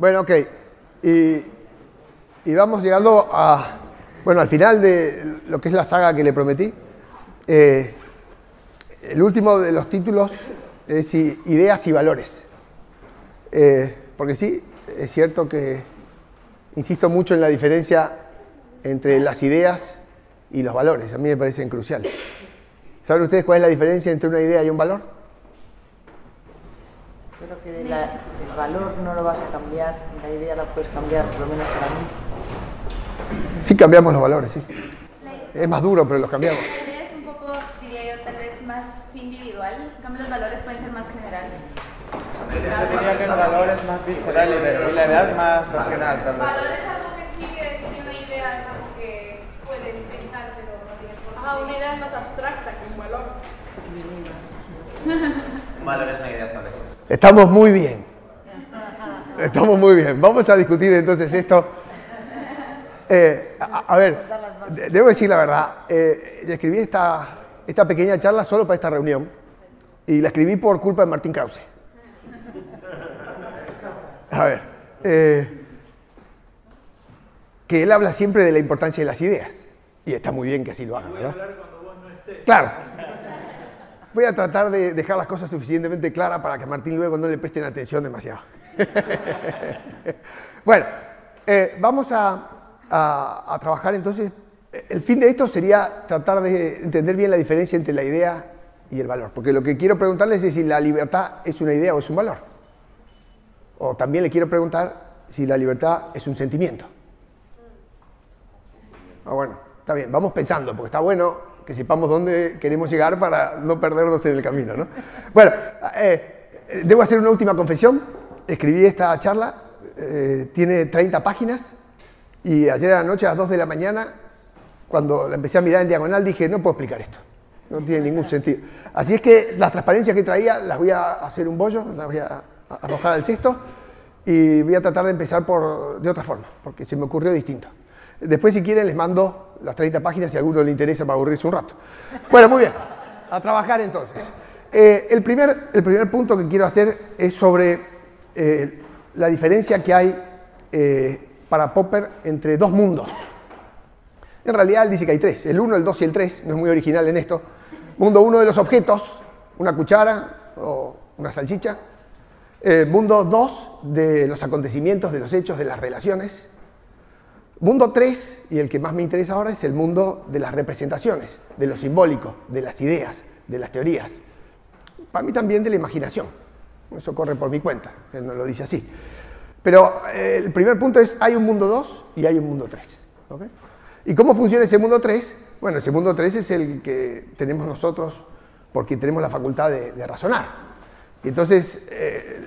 Bueno, ok. Y vamos llegando a, bueno, al final de lo que es la saga que le prometí. El último de los títulos es Ideas y Valores. Porque sí, es cierto que insisto mucho en la diferencia entre las ideas y los valores. A mí me parecen cruciales. ¿Saben ustedes cuál es la diferencia entre una idea y un valor? Creo que el valor no lo vas a cambiar, la idea la puedes cambiar, por lo menos para mí. Sí cambiamos los valores, sí. Es más duro, pero los cambiamos. La idea es un poco, diría yo, tal vez más individual. En cambio, los valores pueden ser más generales. Yo diría que el valor es más visceral y la idea es más racional, tal El vez. valor es algo que sigues y una idea es algo que puedes pensar, pero no tienes por qué. Una idea es más abstracta que un valor. Un valor es una idea establecida. Estamos muy bien. Estamos muy bien. Vamos a discutir entonces esto. A ver, debo decir la verdad. Escribí esta pequeña charla solo para esta reunión y la escribí por culpa de Martín Krause. A ver, que él habla siempre de la importancia de las ideas y está muy bien que así lo haga, ¿verdad? Claro. Voy a tratar de dejar las cosas suficientemente claras para que a Martín luego no le presten atención demasiado. Bueno, vamos a trabajar entonces. El fin de esto sería tratar de entender bien la diferencia entre la idea y el valor. Porque lo que quiero preguntarles es si la libertad es una idea o es un valor. O también le quiero preguntar si la libertad es un sentimiento. Bueno, está bien, vamos pensando, porque está bueno que sepamos dónde queremos llegar para no perdernos en el camino, ¿no? Bueno, debo hacer una última confesión. Escribí esta charla, tiene 30 páginas, y ayer a la noche a las 2 de la mañana, cuando la empecé a mirar en diagonal, dije, no puedo explicar esto. No tiene ningún sentido. Así es que las transparencias que traía las voy a hacer un bollo, las voy a arrojar al cesto, y voy a tratar de empezar de otra forma, porque se me ocurrió distinto. Después, si quieren, les mando las 30 páginas si a alguno le interesa para aburrirse un rato. Bueno, muy bien. A trabajar entonces. El primer punto que quiero hacer es sobre la diferencia que hay para Popper entre dos mundos. En realidad, él dice que hay tres. El 1, el 2 y el 3. No es muy original en esto. Mundo 1 de los objetos, una cuchara o una salchicha. Mundo 2 de los acontecimientos, de los hechos, de las relaciones. Mundo 3, y el que más me interesa ahora, es el mundo de las representaciones, de lo simbólico, de las ideas, de las teorías. Para mí también de la imaginación. Eso corre por mi cuenta, él no lo dice así. Pero el primer punto es, hay un mundo 2 y hay un mundo 3. ¿Okay? ¿Y cómo funciona ese mundo 3? Bueno, ese mundo 3 es el que tenemos nosotros porque tenemos la facultad de razonar. Y entonces,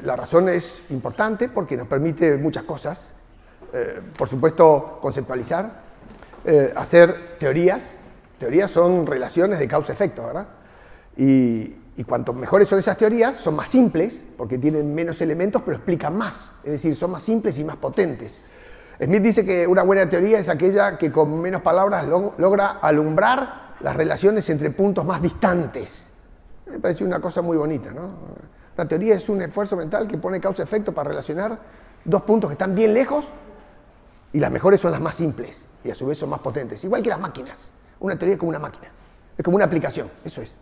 la razón es importante porque nos permite muchas cosas. Por supuesto, conceptualizar, hacer teorías. Teorías son relaciones de causa-efecto, ¿verdad? Y cuanto mejores son esas teorías, son más simples, porque tienen menos elementos, pero explican más. Es decir, son más simples y más potentes. Smith dice que una buena teoría es aquella que con menos palabras logra alumbrar las relaciones entre puntos más distantes. Me parece una cosa muy bonita, ¿no? La teoría es un esfuerzo mental que pone causa-efecto para relacionar dos puntos que están bien lejos. Y las mejores son las más simples y a su vez son más potentes. Igual que las máquinas. Una teoría es como una máquina. Es como una aplicación. Eso es.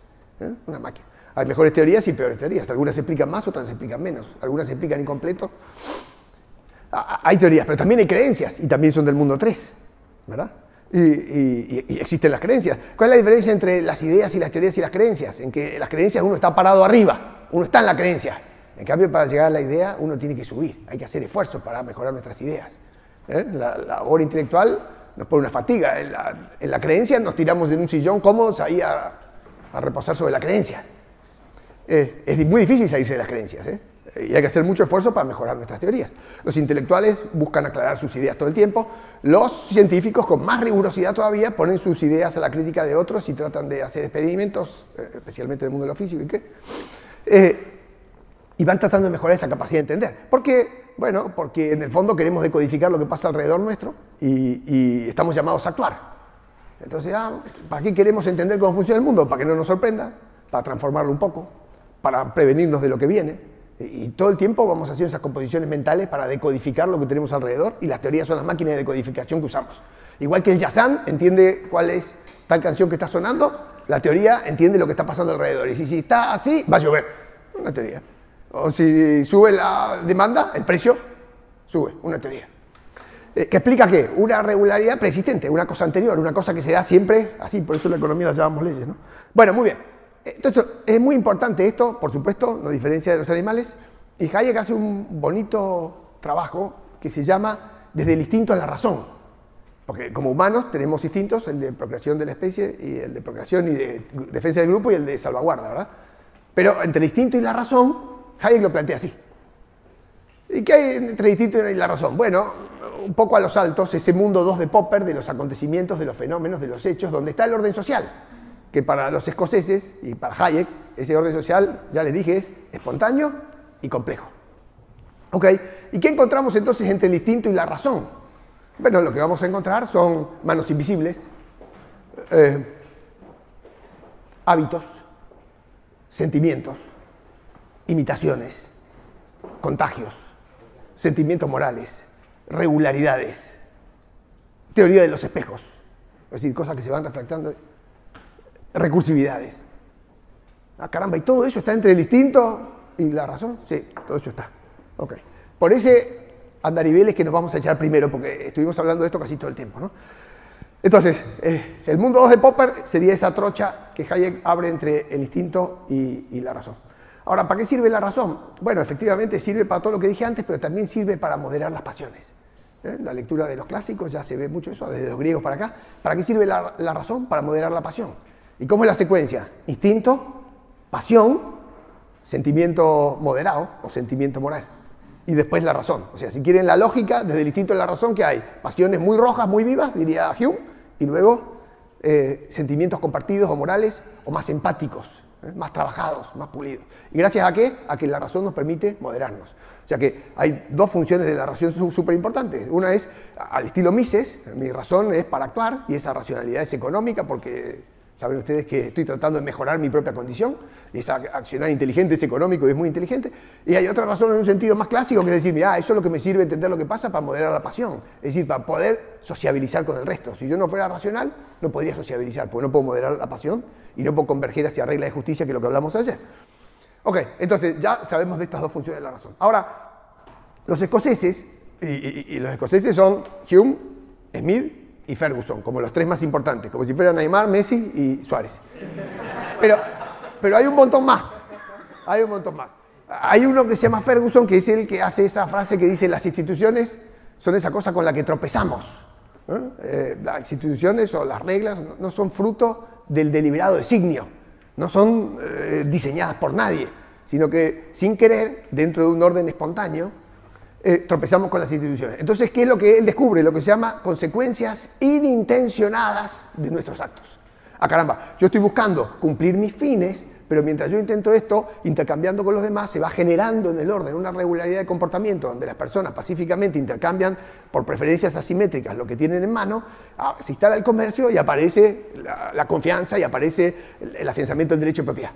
Una máquina. Hay mejores teorías y peores teorías. Algunas se explican más, otras se explican menos. Algunas se explican incompleto. Hay teorías, pero también hay creencias. Y también son del mundo 3. ¿Verdad? Y existen las creencias. ¿Cuál es la diferencia entre las ideas y las teorías y las creencias? En que las creencias uno está parado arriba. Uno está en la creencia. En cambio, para llegar a la idea, uno tiene que subir. Hay que hacer esfuerzos para mejorar nuestras ideas. La labor intelectual nos pone una fatiga. En la creencia nos tiramos de un sillón cómodos ahí a reposar sobre la creencia. Es muy difícil salirse de las creencias, y hay que hacer mucho esfuerzo para mejorar nuestras teorías. Los intelectuales buscan aclarar sus ideas todo el tiempo. Los científicos, con más rigurosidad todavía, ponen sus ideas a la crítica de otros y tratan de hacer experimentos, especialmente en el mundo de lo físico y van tratando de mejorar esa capacidad de entender. ¿Por qué? Bueno, porque en el fondo queremos decodificar lo que pasa alrededor nuestro y estamos llamados a actuar. Entonces, ¿para qué queremos entender cómo funciona el mundo? Para que no nos sorprenda, para transformarlo un poco, para prevenirnos de lo que viene. Y todo el tiempo vamos haciendo esas composiciones mentales para decodificar lo que tenemos alrededor, y las teorías son las máquinas de decodificación que usamos. Igual que el Yazan entiende cuál es tal canción que está sonando, la teoría entiende lo que está pasando alrededor. Y si está así, va a llover. Una teoría. O si sube la demanda, el precio sube. Una teoría. ¿Que explica qué? Una regularidad preexistente, una cosa anterior, una cosa que se da siempre así, por eso la economía la llamamos leyes, ¿no? Bueno, muy bien. Entonces, es muy importante esto, por supuesto, nos diferencia de los animales, y Hayek hace un bonito trabajo que se llama Desde el instinto a la razón. Porque como humanos tenemos instintos, el de procreación de la especie, y el de procreación y de defensa del grupo, y el de salvaguarda, ¿verdad? Pero entre el instinto y la razón, Hayek lo plantea así. ¿Y qué hay entre el instinto y la razón? Bueno, un poco a los saltos, ese mundo 2 de Popper, de los acontecimientos, de los fenómenos, de los hechos, donde está el orden social, que para los escoceses y para Hayek, ese orden social, ya les dije, es espontáneo y complejo. ¿Ok? ¿Y qué encontramos entonces entre el instinto y la razón? Bueno, lo que vamos a encontrar son manos invisibles, hábitos, sentimientos, imitaciones, contagios, sentimientos morales, regularidades, teoría de los espejos, es decir, cosas que se van refractando, recursividades. Ah, caramba, ¿y todo eso está entre el instinto y la razón? Sí, todo eso está. Ok. Por ese andariveles que nos vamos a echar primero, porque estuvimos hablando de esto casi todo el tiempo, ¿no? Entonces, el mundo 2 de Popper sería esa trocha que Hayek abre entre el instinto y la razón. Ahora, ¿para qué sirve la razón? Bueno, efectivamente sirve para todo lo que dije antes, pero también sirve para moderar las pasiones. La lectura de los clásicos ya se ve mucho eso, desde los griegos para acá. ¿Para qué sirve la razón? Para moderar la pasión. ¿Y cómo es la secuencia? Instinto, pasión, sentimiento moderado o sentimiento moral. Y después la razón. O sea, si quieren la lógica, desde el instinto y la razón, ¿qué hay? Pasiones muy rojas, muy vivas, diría Hume, y luego sentimientos compartidos o morales o más empáticos, más trabajados, más pulidos. ¿Y gracias a qué? A que la razón nos permite moderarnos. O sea que hay dos funciones de la razón súper importantes. Una es, al estilo Mises, mi razón es para actuar, y esa racionalidad es económica porque saben ustedes que estoy tratando de mejorar mi propia condición, y esa accionar inteligente es económico y es muy inteligente. Y hay otra razón en un sentido más clásico, que es decir, mira, eso es lo que me sirve entender lo que pasa para moderar la pasión, es decir, para poder sociabilizar con el resto. Si yo no fuera racional, no podría sociabilizar, porque no puedo moderar la pasión y no puedo converger hacia reglas de justicia, que es lo que hablamos ayer. Ok, entonces ya sabemos de estas dos funciones de la razón. Ahora, los escoceses, y los escoceses son Hume, Smith y Ferguson, como los tres más importantes, como si fueran Neymar, Messi y Suárez. Pero hay un montón más. Hay un montón más. Hay uno que se llama Ferguson, que es el que hace esa frase que dice: las instituciones son esa cosa con la que tropezamos. Las instituciones o las reglas no son fruto del deliberado designio, no son diseñadas por nadie, sino que sin querer, dentro de un orden espontáneo, tropezamos con las instituciones. Entonces, ¿qué es lo que él descubre? Lo que se llama consecuencias inintencionadas de nuestros actos. Ah, caramba, yo estoy buscando cumplir mis fines, pero mientras yo intento esto, intercambiando con los demás, se va generando en el orden una regularidad de comportamiento donde las personas pacíficamente intercambian por preferencias asimétricas lo que tienen en mano, se instala el comercio y aparece la confianza y aparece el afianzamiento del derecho de propiedad.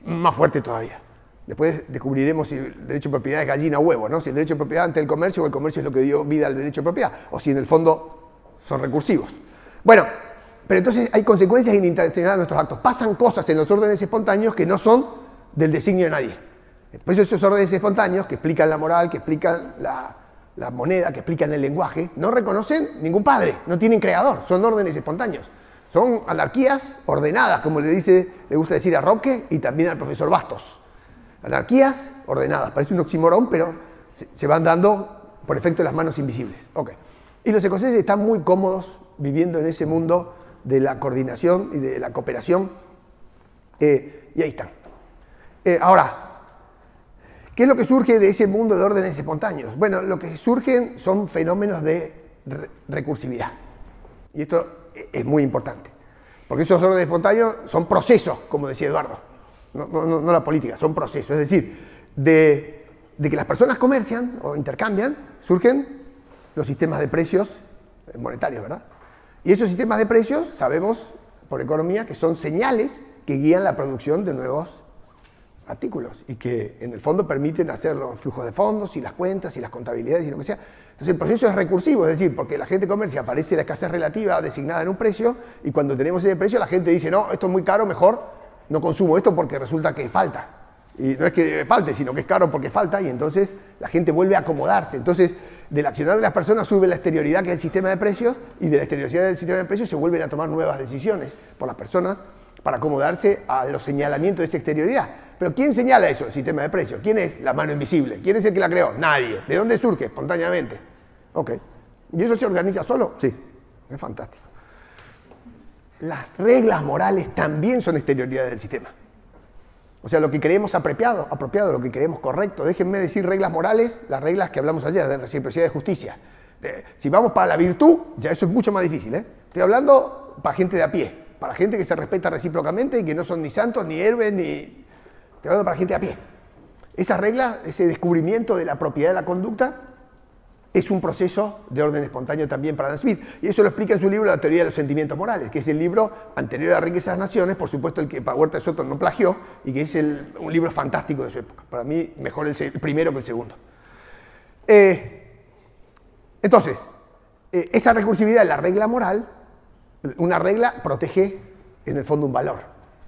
Más fuerte todavía. Después descubriremos si el derecho de propiedad es gallina o huevo, ¿no? Si el derecho de propiedad ante el comercio, o el comercio es lo que dio vida al derecho de propiedad, o si en el fondo son recursivos. Bueno, pero entonces hay consecuencias inintencionadas de nuestros actos. Pasan cosas en los órdenes espontáneos que no son del designio de nadie. Después esos órdenes espontáneos que explican la moral, que explican la moneda, que explican el lenguaje, no reconocen ningún padre, no tienen creador, son órdenes espontáneos. Son anarquías ordenadas, como le gusta decir a Roque y también al profesor Bastos. Anarquías ordenadas, parece un oxímoron, pero se van dando por efecto de las manos invisibles. Okay. Y los escoceses están muy cómodos viviendo en ese mundo de la coordinación y de la cooperación, y ahí están. Ahora, ¿qué es lo que surge de ese mundo de órdenes espontáneos? Bueno, lo que surgen son fenómenos de recursividad. Y esto es muy importante, porque esos órdenes espontáneos son procesos, como decía Eduardo. No la política, son procesos. Es decir, de que las personas comercian o intercambian, surgen los sistemas de precios monetarios, ¿verdad? Y esos sistemas de precios, sabemos por economía, que son señales que guían la producción de nuevos artículos y que en el fondo permiten hacer los flujos de fondos y las cuentas y las contabilidades y lo que sea. Entonces el proceso es recursivo, es decir, porque la gente comercia aparece la escasez relativa designada en un precio y cuando tenemos ese precio la gente dice, no, esto es muy caro, mejor no consumo esto porque resulta que falta. Y no es que falte, sino que es caro porque falta y entonces la gente vuelve a acomodarse. Entonces, del accionar de las personas sube la exterioridad que es el sistema de precios y de la exterioridad del sistema de precios se vuelven a tomar nuevas decisiones por las personas para acomodarse a los señalamientos de esa exterioridad. Pero ¿quién señala eso? El sistema de precios. ¿Quién es la mano invisible? ¿Quién es el que la creó? Nadie. ¿De dónde surge? Espontáneamente. Ok. ¿Y eso se organiza solo? Sí. Es fantástico. Las reglas morales también son exterioridades del sistema. O sea, lo que creemos apropiado, lo que creemos correcto. Déjenme decir reglas morales, las reglas que hablamos ayer, de reciprocidad y de justicia. Si vamos para la virtud, ya eso es mucho más difícil, ¿eh? Estoy hablando para gente de a pie, para gente que se respeta recíprocamente y que no son ni santos, ni héroes, ni... Estoy hablando para gente de a pie. Esa regla, ese descubrimiento de la propiedad de la conducta, es un proceso de orden espontáneo también para Adam Smith. Y eso lo explica en su libro La teoría de los sentimientos morales, que es el libro anterior a Riqueza de las Naciones, por supuesto el que Huerta de Soto no plagió, y que es un libro fantástico de su época. Para mí, mejor el primero que el segundo. Entonces, esa recursividad de la regla moral, una regla protege en el fondo un valor,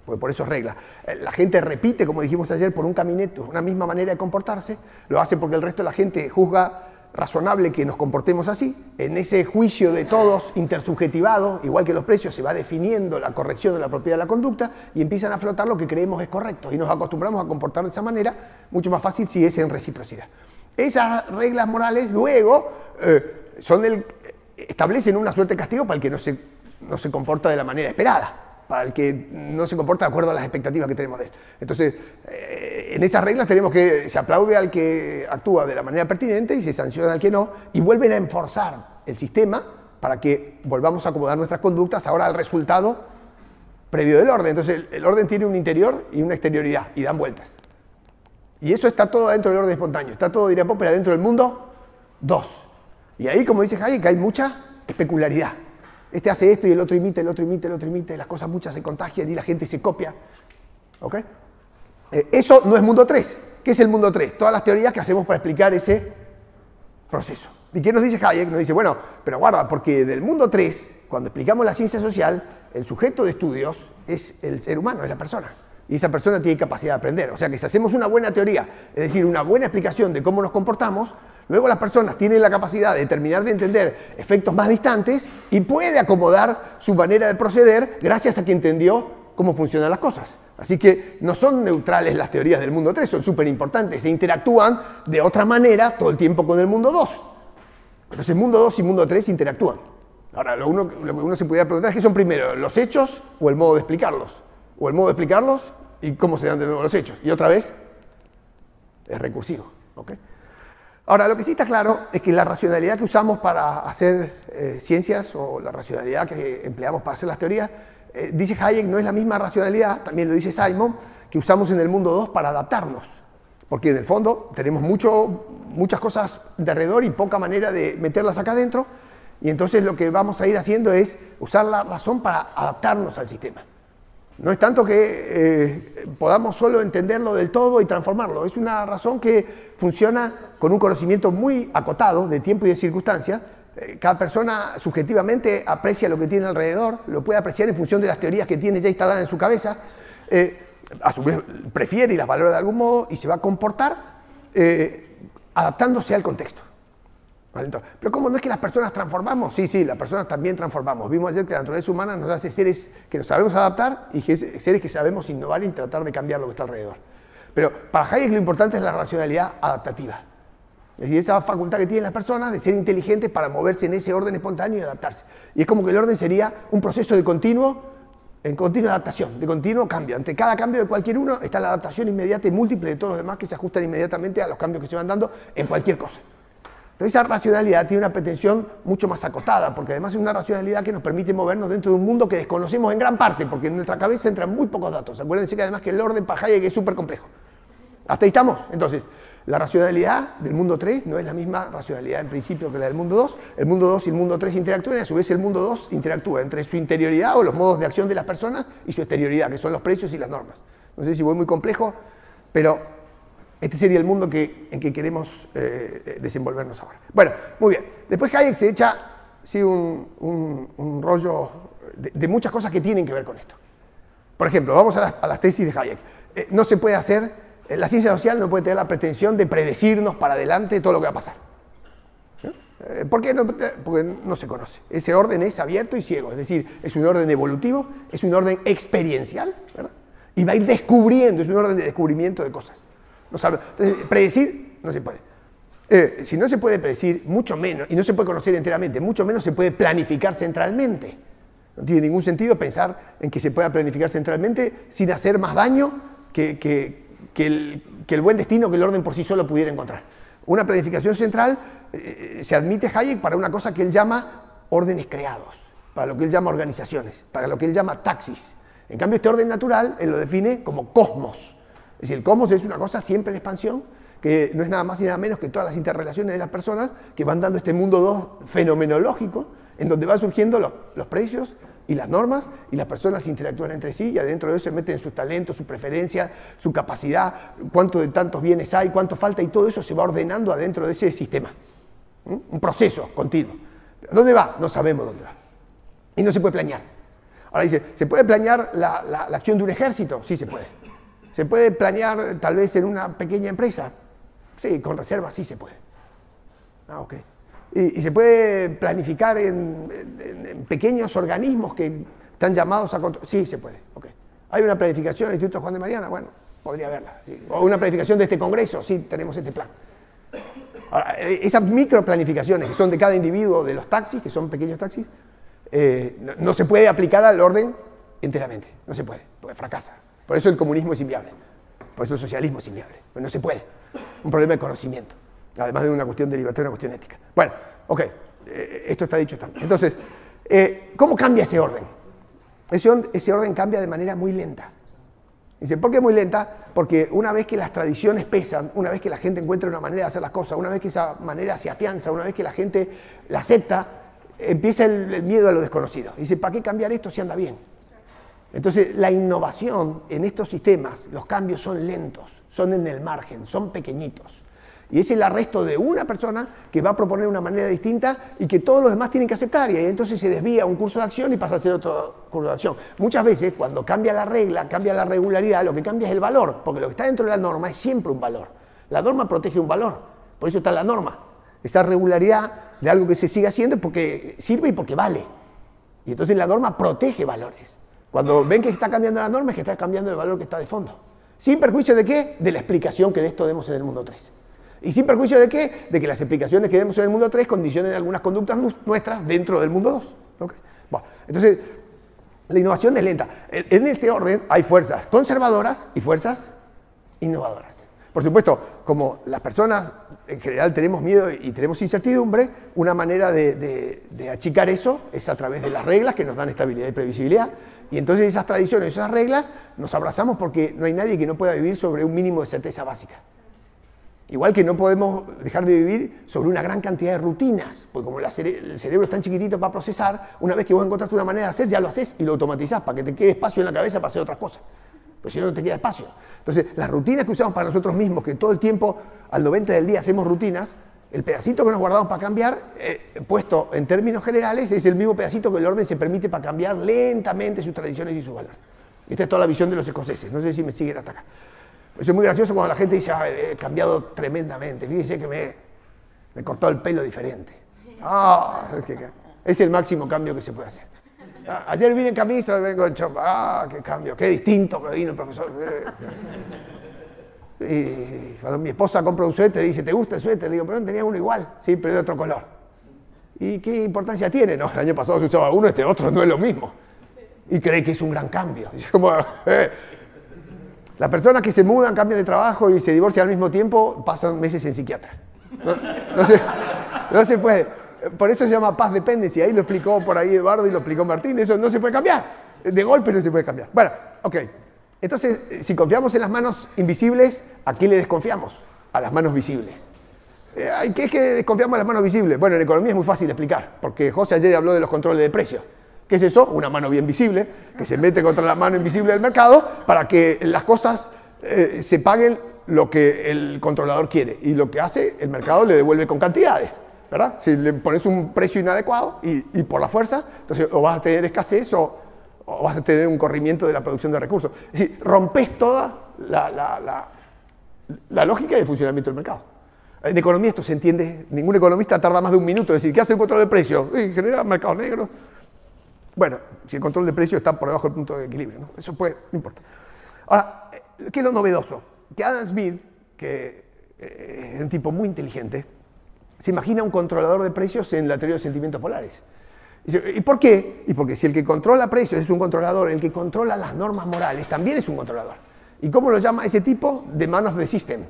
porque por eso es regla. La gente repite, como dijimos ayer, por un caminito, una misma manera de comportarse, lo hace porque el resto de la gente juzga razonable que nos comportemos así. En ese juicio de todos intersubjetivado, igual que los precios, se va definiendo la corrección de la propiedad de la conducta y empiezan a flotar lo que creemos es correcto y nos acostumbramos a comportar de esa manera, mucho más fácil si es en reciprocidad. Esas reglas morales luego establecen una suerte de castigo para el que no se comporta de la manera esperada, para el que no se comporta de acuerdo a las expectativas que tenemos de él. Entonces, en esas reglas tenemos que se aplaude al que actúa de la manera pertinente y se sanciona al que no, y vuelven a enforzar el sistema para que volvamos a acomodar nuestras conductas ahora al resultado previo del orden. Entonces, el orden tiene un interior y una exterioridad, y dan vueltas. Y eso está todo dentro del orden espontáneo, está todo, diría Popper, dentro del mundo 2. Y ahí, como dice Hayek, hay mucha especularidad. Este hace esto y el otro imita, el otro imita, el otro imita, y las cosas muchas se contagian y la gente se copia. ¿Ok? Eso no es mundo 3. ¿Qué es el mundo 3? Todas las teorías que hacemos para explicar ese proceso. ¿Y qué nos dice Hayek? Nos dice, bueno, pero guarda, porque del mundo 3, cuando explicamos la ciencia social, el sujeto de estudios es el ser humano, es la persona. Y esa persona tiene capacidad de aprender. O sea que si hacemos una buena teoría, es decir, una buena explicación de cómo nos comportamos, luego las personas tienen la capacidad de terminar de entender efectos más distantes y puede acomodar su manera de proceder gracias a que entendió cómo funcionan las cosas. Así que no son neutrales las teorías del mundo 3, son súper importantes, se interactúan de otra manera todo el tiempo con el mundo 2. Entonces mundo 2 y mundo 3 interactúan. Ahora, lo que uno se pudiera preguntar es qué son primero, los hechos o el modo de explicarlos. O el modo de explicarlos y cómo se dan de nuevo los hechos. Y otra vez, es recursivo. ¿Okay? Ahora, lo que sí está claro es que la racionalidad que usamos para hacer ciencias o la racionalidad que empleamos para hacer las teorías, dice Hayek, no es la misma racionalidad, también lo dice Simon, que usamos en el mundo 2 para adaptarnos. Porque en el fondo tenemos muchas cosas de alrededor y poca manera de meterlas acá adentro. Y entonces lo que vamos a ir haciendo es usar la razón para adaptarnos al sistema. No es tanto que podamos solo entenderlo del todo y transformarlo. Es una razón que funciona con un conocimiento muy acotado de tiempo y de circunstancias. Cada persona subjetivamente aprecia lo que tiene alrededor, lo puede apreciar en función de las teorías que tiene ya instaladas en su cabeza. A su vez prefiere y las valora de algún modo y se va a comportar adaptándose al contexto. ¿Vale? Entonces, pero ¿cómo no es que las personas transformamos? Sí, las personas también transformamos. Vimos ayer que la naturaleza humana nos hace seres que nos sabemos adaptar y seres que sabemos innovar y tratar de cambiar lo que está alrededor. Pero para Hayek lo importante es la racionalidad adaptativa. Es decir, esa facultad que tienen las personas de ser inteligentes para moverse en ese orden espontáneo y adaptarse. Y es como que el orden sería un proceso de continua adaptación, de continuo cambio. Ante cada cambio de cualquier uno está la adaptación inmediata y múltiple de todos los demás que se ajustan inmediatamente a los cambios que se van dando en cualquier cosa. Entonces esa racionalidad tiene una pretensión mucho más acotada, porque además es una racionalidad que nos permite movernos dentro de un mundo que desconocemos en gran parte, porque en nuestra cabeza entran muy pocos datos. Acuérdense que además que el orden para Hayek es súper complejo. ¿Hasta ahí estamos? Entonces, la racionalidad del mundo 3 no es la misma racionalidad en principio que la del mundo 2. El mundo 2 y el mundo 3 interactúan y a su vez el mundo 2 interactúa entre su interioridad o los modos de acción de las personas y su exterioridad, que son los precios y las normas. No sé si voy muy complejo, Pero este sería el mundo en que queremos desenvolvernos ahora. Bueno, muy bien. Después Hayek se echa sí, un rollo de muchas cosas que tienen que ver con esto. Por ejemplo, vamos a las tesis de Hayek. No se puede hacer, la ciencia social no puede tener la pretensión de predecirnos para adelante todo lo que va a pasar. ¿Por qué? Porque no se conoce. Ese orden es abierto y ciego, es decir, es un orden evolutivo, es un orden experiencial, ¿verdad? Y va a ir descubriendo, es un orden de descubrimiento de cosas. No sabe. Entonces, predecir no se puede. Si no se puede predecir, mucho menos, y no se puede conocer enteramente, mucho menos se puede planificar centralmente. No tiene ningún sentido pensar en que se pueda planificar centralmente sin hacer más daño que el buen destino que el orden por sí solo pudiera encontrar. Una planificación central se admite Hayek para una cosa que él llama órdenes creados, para lo que él llama organizaciones, para lo que él llama taxis. En cambio, este orden natural él lo define como cosmos. Es decir, el cosmos es una cosa siempre en expansión, que no es nada más y nada menos que todas las interrelaciones de las personas que van dando este mundo 2 fenomenológico, en donde van surgiendo los precios y las normas, y las personas interactúan entre sí, y adentro de eso se meten sus talentos, su preferencia, su capacidad, cuánto de tantos bienes hay, cuánto falta, y todo eso se va ordenando adentro de ese sistema. Un proceso continuo. ¿Dónde va? No sabemos dónde va. Y no se puede planear. Ahora dice, ¿se puede planear la acción de un ejército? Sí se puede. ¿Se puede planear tal vez en una pequeña empresa? Sí, con reservas sí se puede. Ok. ¿Y se puede planificar en pequeños organismos que están llamados a controlar? Sí, se puede. Okay. ¿Hay una planificación del Instituto Juan de Mariana? Bueno, podría haberla. Sí. ¿O una planificación de este congreso? Sí, tenemos este plan. Ahora, esas microplanificaciones que son de cada individuo de los taxis, que son pequeños taxis, no se puede aplicar al orden enteramente. No se puede, porque fracasa. Por eso el comunismo es inviable. Por eso el socialismo es inviable. Pues no se puede. Un problema de conocimiento. Además de una cuestión de libertad y una cuestión ética. Bueno, ok, esto está dicho también. Entonces, ¿cómo cambia ese orden? Ese orden cambia de manera muy lenta. Dice, ¿por qué muy lenta? Porque una vez que las tradiciones pesan, una vez que la gente encuentra una manera de hacer las cosas, una vez que esa manera se afianza, una vez que la gente la acepta, empieza el miedo a lo desconocido. Dice, ¿para qué cambiar esto si anda bien? Entonces, la innovación en estos sistemas, los cambios son lentos, son en el margen, son pequeñitos. Y es el arresto de una persona que va a proponer una manera distinta y que todos los demás tienen que aceptar. Y ahí entonces se desvía un curso de acción y pasa a ser otro curso de acción. Muchas veces, cuando cambia la regla, cambia la regularidad, lo que cambia es el valor, porque lo que está dentro de la norma es siempre un valor. La norma protege un valor, por eso está la norma. Esa regularidad de algo que se sigue haciendo es porque sirve y porque vale. Y entonces la norma protege valores. Cuando ven que está cambiando la norma, es que está cambiando el valor que está de fondo. ¿Sin perjuicio de qué? De la explicación que de esto demos en el mundo 3. ¿Y sin perjuicio de qué? De que las explicaciones que demos en el mundo 3 condicionen algunas conductas nuestras dentro del mundo 2. ¿Okay? Bueno, entonces, la innovación es lenta. En este orden hay fuerzas conservadoras y fuerzas innovadoras. Por supuesto, como las personas en general tenemos miedo y tenemos incertidumbre, una manera de achicar eso es a través de las reglas que nos dan estabilidad y previsibilidad. Y entonces esas tradiciones, esas reglas, nos abrazamos porque no hay nadie que no pueda vivir sobre un mínimo de certeza básica. Igual que no podemos dejar de vivir sobre una gran cantidad de rutinas, porque como el cerebro es tan chiquitito para procesar, una vez que vos encontraste una manera de hacer, ya lo haces y lo automatizás para que te quede espacio en la cabeza para hacer otras cosas. Pues si no, no te queda espacio. Entonces, las rutinas que usamos para nosotros mismos, que todo el tiempo, al 90 del día hacemos rutinas, el pedacito que nos guardamos para cambiar, puesto en términos generales, es el mismo pedacito que el orden se permite para cambiar lentamente sus tradiciones y sus valores. Esta es toda la visión de los escoceses. No sé si me siguen hasta acá. Eso es muy gracioso cuando la gente dice, he cambiado tremendamente. Fíjense que me cortó el pelo diferente. Es el máximo cambio que se puede hacer. Ayer vine en camisa, hoy vengo en chompa. Qué cambio, qué distinto que vino el profesor. Y cuando mi esposa compra un suéter, dice, ¿te gusta el suéter? Le digo, pero no tenía uno igual, sí, pero de otro color. ¿Y qué importancia tiene? No, el año pasado se usaba uno, este otro no es lo mismo. Y cree que es un gran cambio. Y como, las personas que se mudan, cambian de trabajo y se divorcian al mismo tiempo, pasan meses en psiquiatra. No se puede. Por eso se llama paz dependency. Ahí lo explicó por ahí Eduardo y lo explicó Martín. Eso no se puede cambiar. De golpe no se puede cambiar. Bueno, ok. Entonces, si confiamos en las manos invisibles, ¿a qué le desconfiamos? A las manos visibles. ¿Qué es que desconfiamos en las manos visibles? Bueno, en economía es muy fácil de explicar, porque José ayer habló de los controles de precios. ¿Qué es eso? Una mano bien visible, que se mete contra la mano invisible del mercado para que las cosas se paguen lo que el controlador quiere. Y lo que hace, el mercado le devuelve con cantidades, ¿verdad? Si le pones un precio inadecuado y por la fuerza, entonces o vas a tener escasez o vas a tener un corrimiento de la producción de recursos. Es decir, rompes toda la lógica del funcionamiento del mercado. En economía esto se entiende, ningún economista tarda más de un minuto en decir, ¿qué hace el control de precios? Genera mercados negros. Bueno, si el control de precios está por debajo del punto de equilibrio, ¿no? Eso puede, no importa. Ahora, ¿qué es lo novedoso? Que Adam Smith, que es un tipo muy inteligente, se imagina un controlador de precios en la teoría de los sentimientos polares. ¿Y por qué? Y porque si el que controla precios es un controlador, el que controla las normas morales también es un controlador. ¿Y cómo lo llama ese tipo? The man of the system,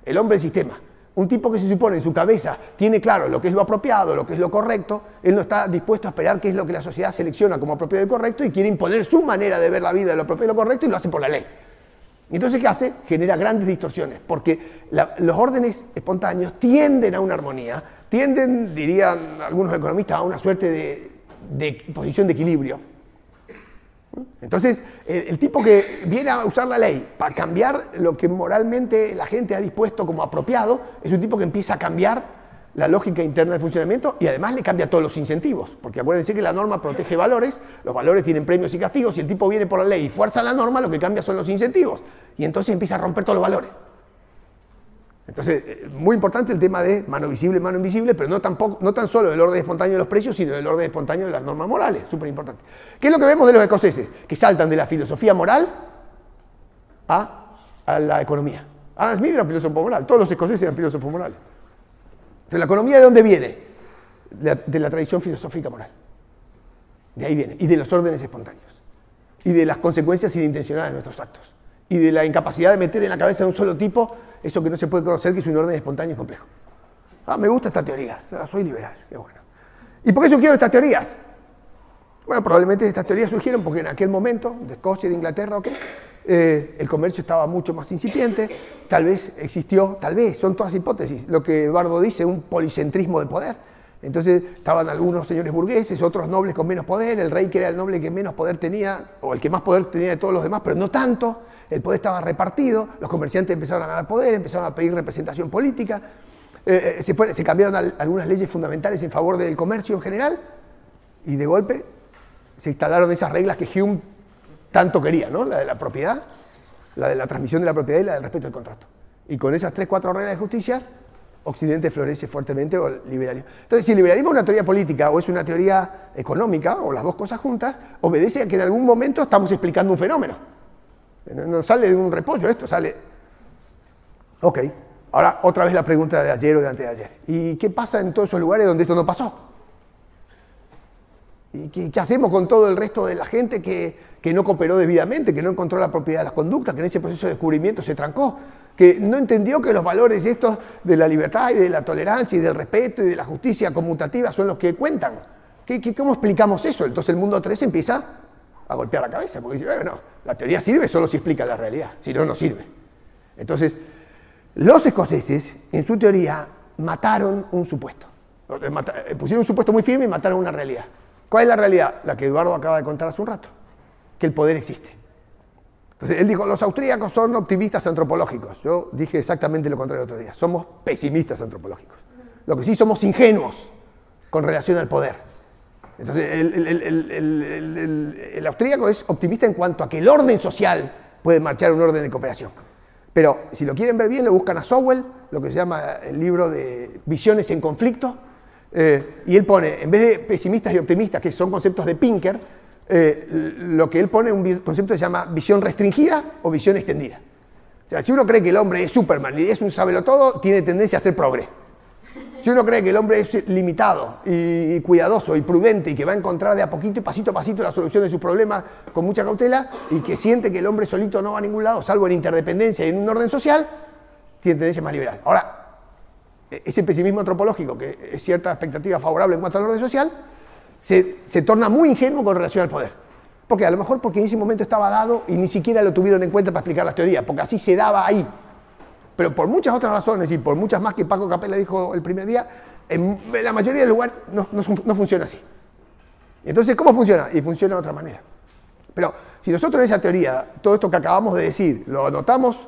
el hombre del sistema. Un tipo que se supone en su cabeza tiene claro lo que es lo apropiado, lo que es lo correcto, él no está dispuesto a esperar qué es lo que la sociedad selecciona como apropiado y correcto y quiere imponer su manera de ver la vida de lo apropiado y lo correcto y lo hace por la ley. Entonces, ¿qué hace? Genera grandes distorsiones, porque los órdenes espontáneos tienden a una armonía, tienden, dirían algunos economistas, a una suerte de posición de equilibrio. Entonces, el tipo que viene a usar la ley para cambiar lo que moralmente la gente ha dispuesto como apropiado, es un tipo que empieza a cambiar la lógica interna del funcionamiento y además le cambia todos los incentivos, porque acuérdense que la norma protege valores, los valores tienen premios y castigos, y el tipo viene por la ley y fuerza la norma, lo que cambia son los incentivos, y entonces empieza a romper todos los valores. Entonces, muy importante el tema de mano visible, mano invisible, pero no tan solo del orden espontáneo de los precios, sino del orden espontáneo de las normas morales, súper importante. ¿Qué es lo que vemos de los escoceses? Que saltan de la filosofía moral a la economía. Adam Smith era filósofo moral, todos los escoceses eran filósofos morales. Entonces, ¿la economía de dónde viene? De la tradición filosófica moral. De ahí viene, y de los órdenes espontáneos, y de las consecuencias inintencionadas de nuestros actos, y de la incapacidad de meter en la cabeza de un solo tipo eso que no se puede conocer, que es un orden espontáneo y complejo. Me gusta esta teoría, soy liberal, qué bueno. ¿Y por qué surgieron estas teorías? Bueno, probablemente estas teorías surgieron porque en aquel momento, de Escocia, de Inglaterra, el comercio estaba mucho más incipiente, tal vez existió, son todas hipótesis, lo que Eduardo dice, un policentrismo de poder. Entonces estaban algunos señores burgueses, otros nobles con menos poder, el rey que era el noble que menos poder tenía, o el que más poder tenía de todos los demás, pero no tanto. El poder estaba repartido, los comerciantes empezaron a ganar poder, empezaron a pedir representación política, se cambiaron algunas leyes fundamentales en favor del comercio en general, y de golpe se instalaron esas reglas que Hume tanto quería, ¿no? La de la propiedad, la de la transmisión de la propiedad y la del respeto del contrato. Y con esas 3 o 4 reglas de justicia, Occidente florece fuertemente, o el liberalismo. Entonces, si el liberalismo es una teoría política o es una teoría económica, o las dos cosas juntas, obedece a que en algún momento estamos explicando un fenómeno. No sale de un repollo esto, sale... Ok, ahora otra vez la pregunta de ayer o de antes de ayer. ¿Y qué pasa en todos esos lugares donde esto no pasó? ¿Y qué hacemos con todo el resto de la gente que no cooperó debidamente, que no encontró la propiedad de las conductas, que en ese proceso de descubrimiento se trancó, que no entendió que los valores estos de la libertad y de la tolerancia y del respeto y de la justicia conmutativa son los que cuentan? ¿Cómo explicamos eso? Entonces el mundo 3 empieza a golpear la cabeza, porque dice, bueno, la teoría sirve solo si explica la realidad, si no, no sirve. Entonces, los escoceses, en su teoría, mataron un supuesto. Pusieron un supuesto muy firme y mataron una realidad. ¿Cuál es la realidad? La que Eduardo acaba de contar hace un rato, que el poder existe. Entonces, él dijo, los austríacos son optimistas antropológicos. Yo dije exactamente lo contrario el otro día, somos pesimistas antropológicos. Lo que sí somos ingenuos con relación al poder. Entonces, el austríaco es optimista en cuanto a que el orden social puede marchar a un orden de cooperación. Pero si lo quieren ver bien, lo buscan a Sowell, lo que se llama el libro de Visiones en conflicto, y él pone, en vez de pesimistas y optimistas, que son conceptos de Pinker, lo que él pone es un concepto que se llama visión restringida o visión extendida. O sea, si uno cree que el hombre es Superman y es un sabelotodo, tiene tendencia a ser progre. Si uno cree que el hombre es limitado y cuidadoso y prudente y que va a encontrar de a poquito y pasito a pasito la solución de sus problemas con mucha cautela y que siente que el hombre solito no va a ningún lado, salvo en interdependencia y en un orden social, tiene tendencia más liberal. Ahora, ese pesimismo antropológico, que es cierta expectativa favorable en cuanto al orden social, se torna muy ingenuo con relación al poder. Porque a lo mejor porque en ese momento estaba dado y ni siquiera lo tuvieron en cuenta para explicar las teorías, porque así se daba ahí. Pero por muchas otras razones y por muchas más que Paco Capella dijo el primer día, en la mayoría de lugares no funciona así. Entonces, ¿cómo funciona? Y funciona de otra manera. Pero si nosotros en esa teoría, todo esto que acabamos de decir, lo anotamos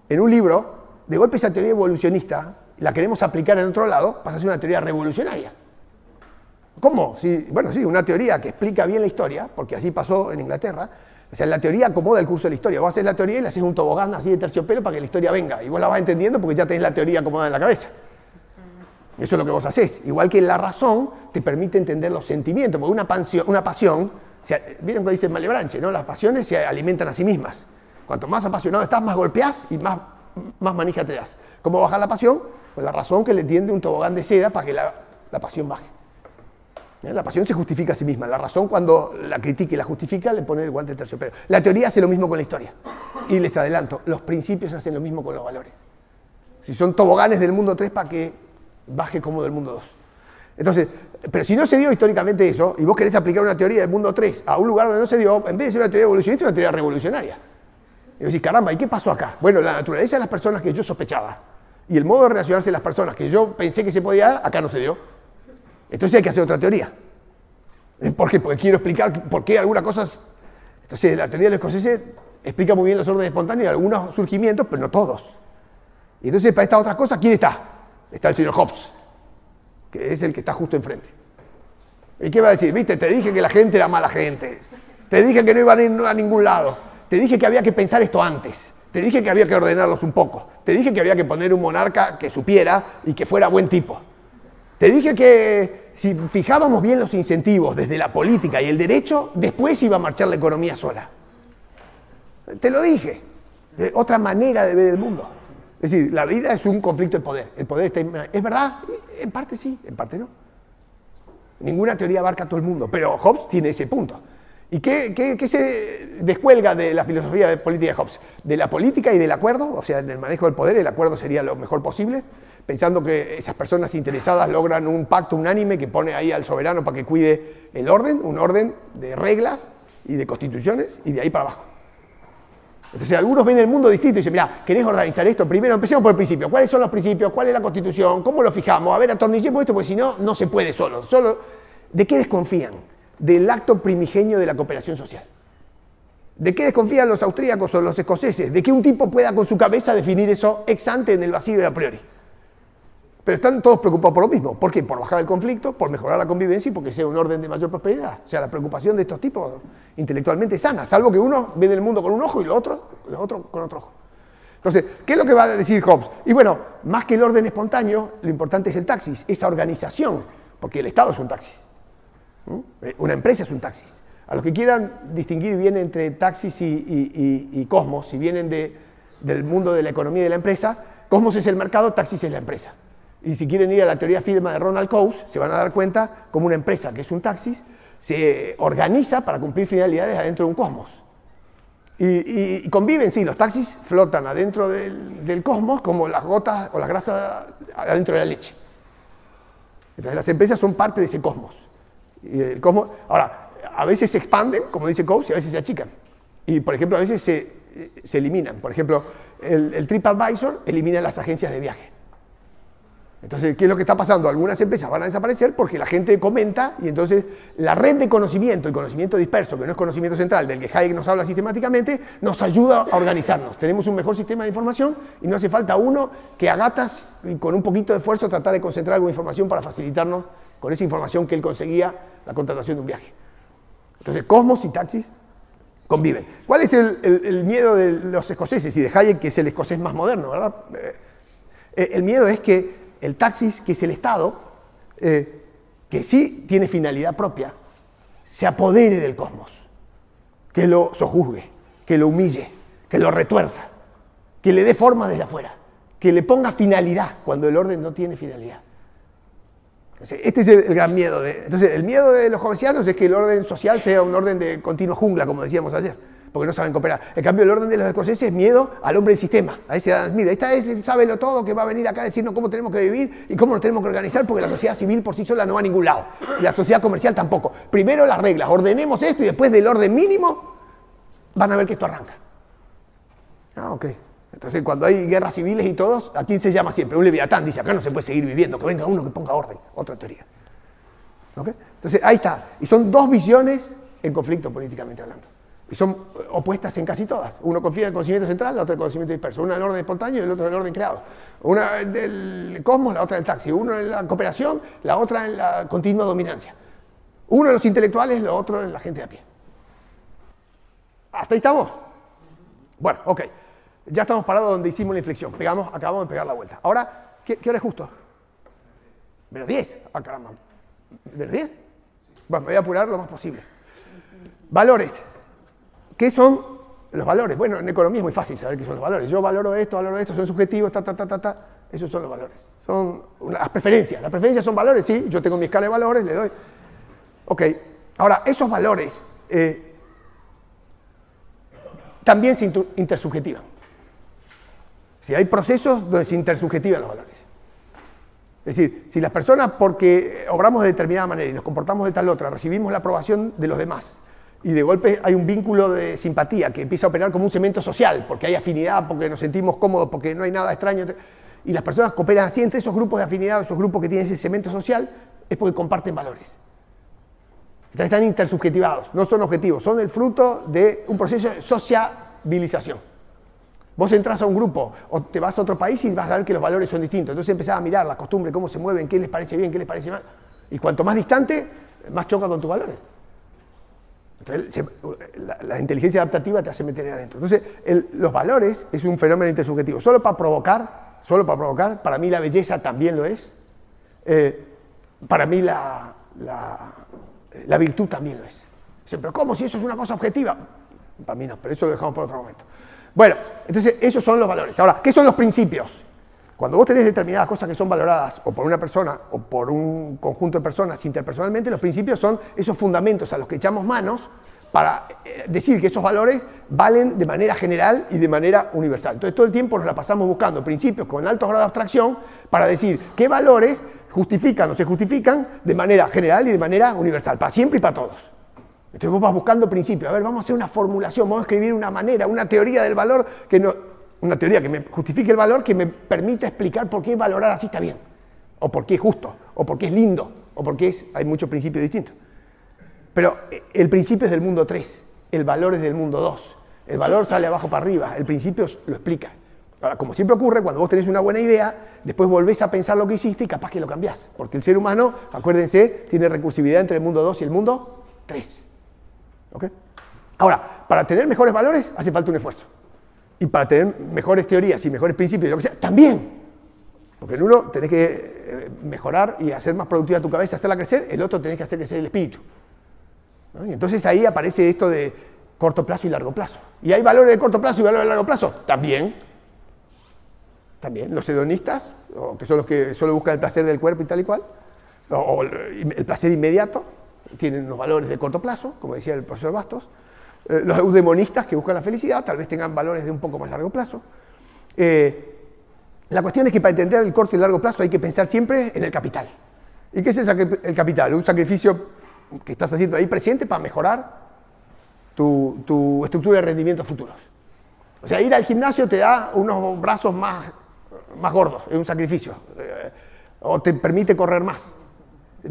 en un libro, de golpe esa teoría evolucionista, la queremos aplicar en otro lado, pasa a ser una teoría revolucionaria. ¿Cómo? Bueno, sí, una teoría que explica bien la historia, porque así pasó en Inglaterra. O sea, la teoría acomoda el curso de la historia. Vos haces la teoría y le haces un tobogán así de terciopelo para que la historia venga. Y vos la vas entendiendo porque ya tenés la teoría acomodada en la cabeza. Eso es lo que vos hacés. Igual que la razón te permite entender los sentimientos, porque una pasión ¿vieron lo que dice Malebranche, ¿no? Las pasiones se alimentan a sí mismas. Cuanto más apasionado estás, más golpeás y más manija te das. ¿Cómo bajar la pasión? Pues la razón que le tiende un tobogán de seda para que la pasión baje. La pasión se justifica a sí misma. La razón, cuando la critica y la justifica, le pone el guante de terciopelo. La teoría hace lo mismo con la historia. Y les adelanto, los principios hacen lo mismo con los valores. Si son toboganes del mundo 3 para que baje como del mundo 2. Entonces, pero si no se dio históricamente eso, y vos querés aplicar una teoría del mundo 3 a un lugar donde no se dio, en vez de ser una teoría evolucionista, es una teoría revolucionaria. Y vos decís, caramba, ¿y qué pasó acá? Bueno, la naturaleza de las personas que yo sospechaba y el modo de relacionarse de las personas que yo pensé que se podía dar, acá no se dio. Entonces hay que hacer otra teoría. ¿Por qué? Porque quiero explicar por qué algunas cosas... Entonces la teoría de los escoceses explica muy bien los órdenes espontáneos y algunos surgimientos, pero no todos. Y entonces para estas otras cosas, ¿quién está? Está el señor Hobbes, que es el que está justo enfrente. ¿Y qué va a decir? Viste, te dije que la gente era mala gente. Te dije que no iban a ir a ningún lado. Te dije que había que pensar esto antes. Te dije que había que ordenarlos un poco. Te dije que había que poner un monarca que supiera y que fuera buen tipo. Te dije que si fijábamos bien los incentivos desde la política y el derecho, después iba a marchar la economía sola. Te lo dije. De otra manera de ver el mundo. Es decir, la vida es un conflicto de poder. El poder está... ¿Es verdad? En parte sí, en parte no. Ninguna teoría abarca a todo el mundo, pero Hobbes tiene ese punto. ¿Y qué se descuelga de la filosofía de política de Hobbes? De la política y del acuerdo, o sea, en el manejo del poder, el acuerdo sería lo mejor posible, pensando que esas personas interesadas logran un pacto unánime que pone ahí al soberano para que cuide el orden, un orden de reglas y de constituciones, y de ahí para abajo. Entonces algunos ven el mundo distinto y dicen, mira, ¿querés organizar esto? Primero empecemos por el principio. ¿Cuáles son los principios? ¿Cuál es la constitución? ¿Cómo lo fijamos? A ver, atornillemos esto, porque si no, no se puede solo. ¿De qué desconfían? Del acto primigenio de la cooperación social. ¿De qué desconfían los austríacos o los escoceses? De que un tipo pueda con su cabeza definir eso ex ante en el vacío de a priori. Pero están todos preocupados por lo mismo. ¿Por qué? Por bajar el conflicto, por mejorar la convivencia y porque sea un orden de mayor prosperidad. O sea, la preocupación de estos tipos intelectualmente es sana, salvo que uno ve el mundo con un ojo y los otros con otro ojo. Entonces, ¿qué es lo que va a decir Hobbes? Y bueno, más que el orden espontáneo, lo importante es el taxis, esa organización, porque el Estado es un taxis. Una empresa es un taxis. A los que quieran distinguir bien entre taxis y cosmos, si vienen del mundo de la economía y de la empresa, cosmos es el mercado, taxis es la empresa. Y si quieren ir a la teoría firma de Ronald Coase, se van a dar cuenta como una empresa que es un taxis se organiza para cumplir finalidades adentro de un cosmos. Y conviven, sí, los taxis flotan adentro del cosmos como las gotas o las grasas adentro de la leche. Entonces las empresas son parte de ese cosmos. Y el cosmos, ahora, a veces se expanden, como dice Coase, y a veces se achican. Y, por ejemplo, a veces se eliminan. Por ejemplo, el TripAdvisor elimina las agencias de viaje. Entonces, ¿qué es lo que está pasando? Algunas empresas van a desaparecer porque la gente comenta y entonces la red de conocimiento, el conocimiento disperso, que no es conocimiento central, del que Hayek nos habla sistemáticamente, nos ayuda a organizarnos. Tenemos un mejor sistema de información y no hace falta uno que a gatas y con un poquito de esfuerzo tratar de concentrar alguna información para facilitarnos con esa información que él conseguía la contratación de un viaje. Entonces, cosmos y taxis conviven. ¿Cuál es el miedo de los escoceses y de Hayek, que es el escocés más moderno, ¿verdad? El miedo es que el taxis, que es el Estado, que sí tiene finalidad propia, se apodere del cosmos, que lo sojuzgue, que lo humille, que lo retuerza, que le dé forma desde afuera, que le ponga finalidad cuando el orden no tiene finalidad. Este es el gran miedo. Entonces, el miedo de los hobbesianos es que el orden social sea un orden de continua jungla, como decíamos ayer, porque no saben cooperar. En cambio, el orden de los escoceses es miedo al hombre del sistema. A ese Adam Smith, esta es sábelo todo, que va a venir acá a decirnos cómo tenemos que vivir y cómo nos tenemos que organizar, porque la sociedad civil por sí sola no va a ningún lado. Y la sociedad comercial tampoco. Primero las reglas, ordenemos esto y después del orden mínimo van a ver que esto arranca. Ok. Entonces, cuando hay guerras civiles y todos, ¿a quién se llama siempre? Un leviatán dice, acá no se puede seguir viviendo, que venga uno que ponga orden. Otra teoría. ¿Okay? Entonces, ahí está. Y son dos visiones en conflicto políticamente hablando. Y son opuestas en casi todas. Uno confía en el conocimiento central, la otra en el conocimiento disperso. Una en el orden espontáneo y el otro en el orden creado. Una del cosmos, la otra en el taxi. Uno en la cooperación, la otra en la continua dominancia. Uno en los intelectuales, lo otro en la gente de a pie. ¿Hasta ahí estamos? Bueno, ok. Ya estamos parados donde hicimos la inflexión. Acabamos de pegar la vuelta. Ahora, ¿qué hora es justo? Menos 10. Ah, caramba. ¿Menos 10? Bueno, me voy a apurar lo más posible. Valores. ¿Qué son los valores? Bueno, en economía es muy fácil saber qué son los valores. Yo valoro esto, son subjetivos, Esos son los valores. Son las preferencias. Las preferencias son valores, sí. Yo tengo mi escala de valores, le doy. Ok. Ahora, esos valores también se intersubjetivan. Si hay procesos donde se intersubjetivan los valores. Es decir, si las personas, porque obramos de determinada manera y nos comportamos de tal otra, recibimos la aprobación de los demás, y de golpe hay un vínculo de simpatía que empieza a operar como un cemento social, porque hay afinidad, porque nos sentimos cómodos, porque no hay nada extraño, y las personas cooperan así entre esos grupos de afinidad, esos grupos que tienen ese cemento social, es porque comparten valores. Entonces están intersubjetivados, no son objetivos, son el fruto de un proceso de sociabilización. Vos entras a un grupo o te vas a otro país y vas a ver que los valores son distintos. Entonces empezás a mirar la costumbre, cómo se mueven, qué les parece bien, qué les parece mal. Y cuanto más distante, más choca con tus valores. Entonces, la inteligencia adaptativa te hace meter ahí adentro. Entonces, los valores es un fenómeno intersubjetivo. Solo para provocar, para mí la belleza también lo es. Para mí la virtud también lo es. Dicen, pero ¿cómo? Si eso es una cosa objetiva. Para mí no, pero eso lo dejamos para otro momento. Bueno, entonces esos son los valores. Ahora, ¿qué son los principios? Cuando vos tenés determinadas cosas que son valoradas o por una persona o por un conjunto de personas interpersonalmente, los principios son esos fundamentos a los que echamos manos para decir que esos valores valen de manera general y de manera universal. Entonces todo el tiempo nos la pasamos buscando principios con alto grado de abstracción para decir qué valores justifican o se justifican de manera general y de manera universal, para siempre y para todos. Entonces vos vas buscando principios. A ver, vamos a hacer una formulación, vamos a escribir una manera, una teoría del valor, una teoría que me justifique el valor, que me permita explicar por qué valorar así está bien, o por qué es justo, o por qué es lindo, o por qué hay muchos principios distintos. Pero el principio es del mundo 3, el valor es del mundo 2. El valor sale abajo para arriba, el principio lo explica. Ahora, como siempre ocurre, cuando vos tenés una buena idea, después volvés a pensar lo que hiciste y capaz que lo cambiás. Porque el ser humano, acuérdense, tiene recursividad entre el mundo 2 y el mundo 3. ¿Okay? Ahora, para tener mejores valores hace falta un esfuerzo. Y para tener mejores teorías y mejores principios, lo que sea, también. Porque en uno tenés que mejorar y hacer más productiva tu cabeza, hacerla crecer, el otro tenés que hacer crecer el espíritu. ¿No? Y entonces ahí aparece esto de corto plazo y largo plazo. ¿Y hay valores de corto plazo y valores de largo plazo? También. También. Los hedonistas, que son los que solo buscan el placer del cuerpo y tal y cual, o el placer inmediato, tienen unos valores de corto plazo, como decía el profesor Bastos. Los eudemonistas que buscan la felicidad tal vez tengan valores de un poco más largo plazo. La cuestión es que para entender el corto y el largo plazo hay que pensar siempre en el capital. ¿Y qué es el capital? Un sacrificio que estás haciendo ahí presente para mejorar tu estructura de rendimientos futuros. O sea, ir al gimnasio te da unos brazos más gordos, es un sacrificio. O te permite correr más.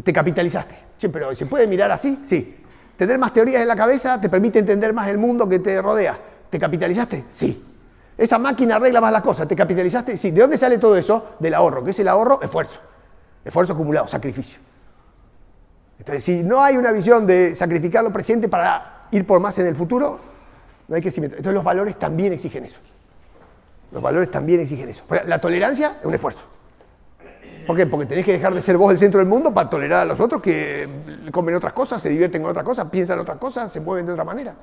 Te capitalizaste. Sí, pero ¿se puede mirar así? Sí. ¿Tener más teorías en la cabeza te permite entender más el mundo que te rodea? ¿Te capitalizaste? Sí. ¿Esa máquina arregla más las cosas? ¿Te capitalizaste? Sí. ¿De dónde sale todo eso? Del ahorro. ¿Qué es el ahorro? Esfuerzo. Esfuerzo acumulado, sacrificio. Entonces, si no hay una visión de sacrificar lo presente para ir por más en el futuro, no hay crecimiento. Entonces los valores también exigen eso. Los valores también exigen eso. La tolerancia es un esfuerzo. ¿Por qué? Porque tenés que dejar de ser vos el centro del mundo para tolerar a los otros que comen otras cosas, se divierten con otras cosas, piensan otras cosas, se mueven de otra manera.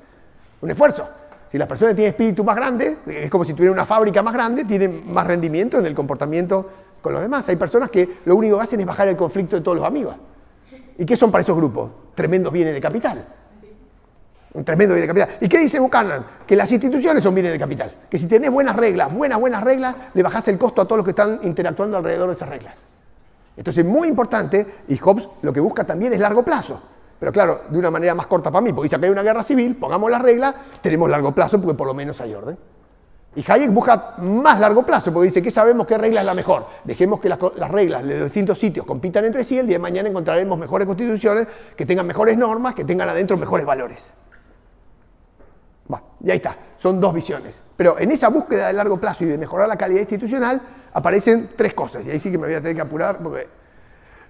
Un esfuerzo. Si las personas tienen espíritu más grande, es como si tuvieran una fábrica más grande, tienen más rendimiento en el comportamiento con los demás. Hay personas que lo único que hacen es bajar el conflicto de todos los amigos. ¿Y qué son para esos grupos? Tremendos bienes de capital. Un tremendo bien de capital. ¿Y qué dice Buchanan? Que las instituciones son bienes de capital. Que si tenés buenas reglas, le bajás el costo a todos los que están interactuando alrededor de esas reglas. Entonces, muy importante, y Hobbes lo que busca también es largo plazo. Pero claro, de una manera más corta para mí, porque dice que hay una guerra civil, pongamos las reglas, tenemos largo plazo porque por lo menos hay orden. Y Hayek busca más largo plazo, porque dice que sabemos qué regla es la mejor. Dejemos que las reglas de los distintos sitios compitan entre sí, el día de mañana encontraremos mejores constituciones, que tengan mejores normas, que tengan adentro mejores valores. Y ahí está, son dos visiones. Pero en esa búsqueda de largo plazo y de mejorar la calidad institucional aparecen tres cosas. Y ahí sí que me voy a tener que apurar porque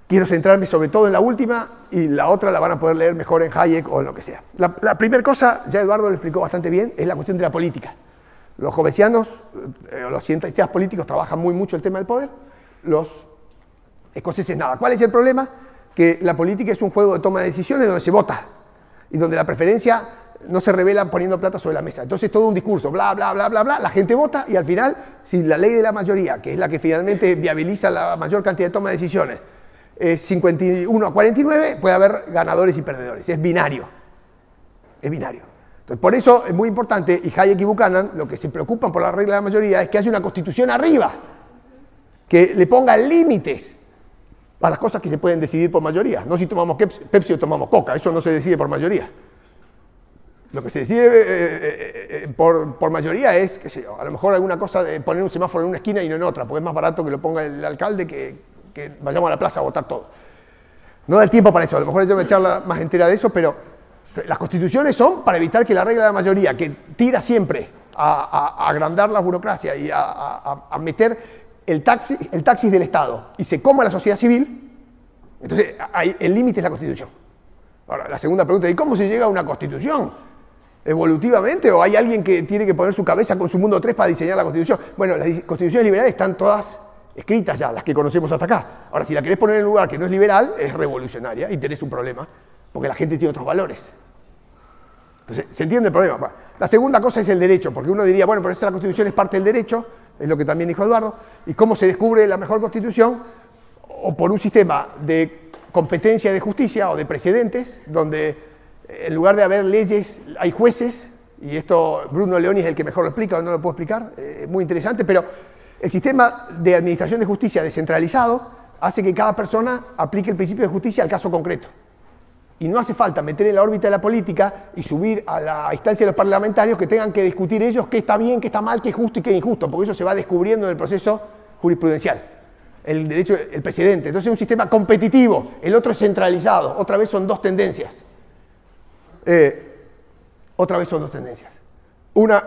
quiero centrarme sobre todo en la última y la otra la van a poder leer mejor en Hayek o en lo que sea. La primera cosa, ya Eduardo lo explicó bastante bien, es la cuestión de la política. Los hobbesianos, los cientistas políticos trabajan muy mucho el tema del poder, los escoceses nada. ¿Cuál es el problema? Que la política es un juego de toma de decisiones donde se vota y donde la preferencia no se revela poniendo plata sobre la mesa. Entonces todo un discurso, bla, bla, bla, bla, bla, la gente vota y al final, si la ley de la mayoría, que es la que finalmente viabiliza la mayor cantidad de toma de decisiones, es 51 a 49, puede haber ganadores y perdedores. Es binario. Es binario. Entonces, por eso es muy importante, y Hayek y Buchanan, lo que se preocupan por la regla de la mayoría es que haya una constitución arriba, que le ponga límites a las cosas que se pueden decidir por mayoría. No si tomamos Pepsi o tomamos Coca, eso no se decide por mayoría. Lo que se decide por mayoría es, qué sé yo, a lo mejor alguna cosa de poner un semáforo en una esquina y no en otra, porque es más barato que lo ponga el alcalde que vayamos a la plaza a votar todo. No da el tiempo para eso, a lo mejor yo voy a charla más entera de eso, pero las constituciones son para evitar que la regla de la mayoría, que tira siempre a agrandar la burocracia y a meter el taxis del Estado y se coma la sociedad civil, entonces el límite es la Constitución. Ahora, la segunda pregunta, ¿y cómo se llega a una Constitución? ¿Evolutivamente o hay alguien que tiene que poner su cabeza con su mundo 3 para diseñar la Constitución? Bueno, las constituciones liberales están todas escritas ya, las que conocemos hasta acá. Ahora, si la querés poner en un lugar que no es liberal, es revolucionaria y tenés un problema, porque la gente tiene otros valores. Entonces, ¿se entiende el problema? Bueno, la segunda cosa es el derecho, porque uno diría, bueno, pero esa la Constitución es parte del derecho, es lo que también dijo Eduardo, y cómo se descubre la mejor Constitución, o por un sistema de competencia de justicia o de precedentes, donde en lugar de haber leyes, hay jueces, y esto Bruno Leoni es el que mejor lo explica, o no lo puedo explicar, muy interesante, pero el sistema de administración de justicia descentralizado hace que cada persona aplique el principio de justicia al caso concreto. Y no hace falta meter en la órbita de la política y subir a la instancia de los parlamentarios que tengan que discutir ellos qué está bien, qué está mal, qué es justo y qué es injusto, porque eso se va descubriendo en el proceso jurisprudencial. El derecho, el precedente. Entonces es un sistema competitivo, el otro es centralizado. Otra vez son dos tendencias. Una,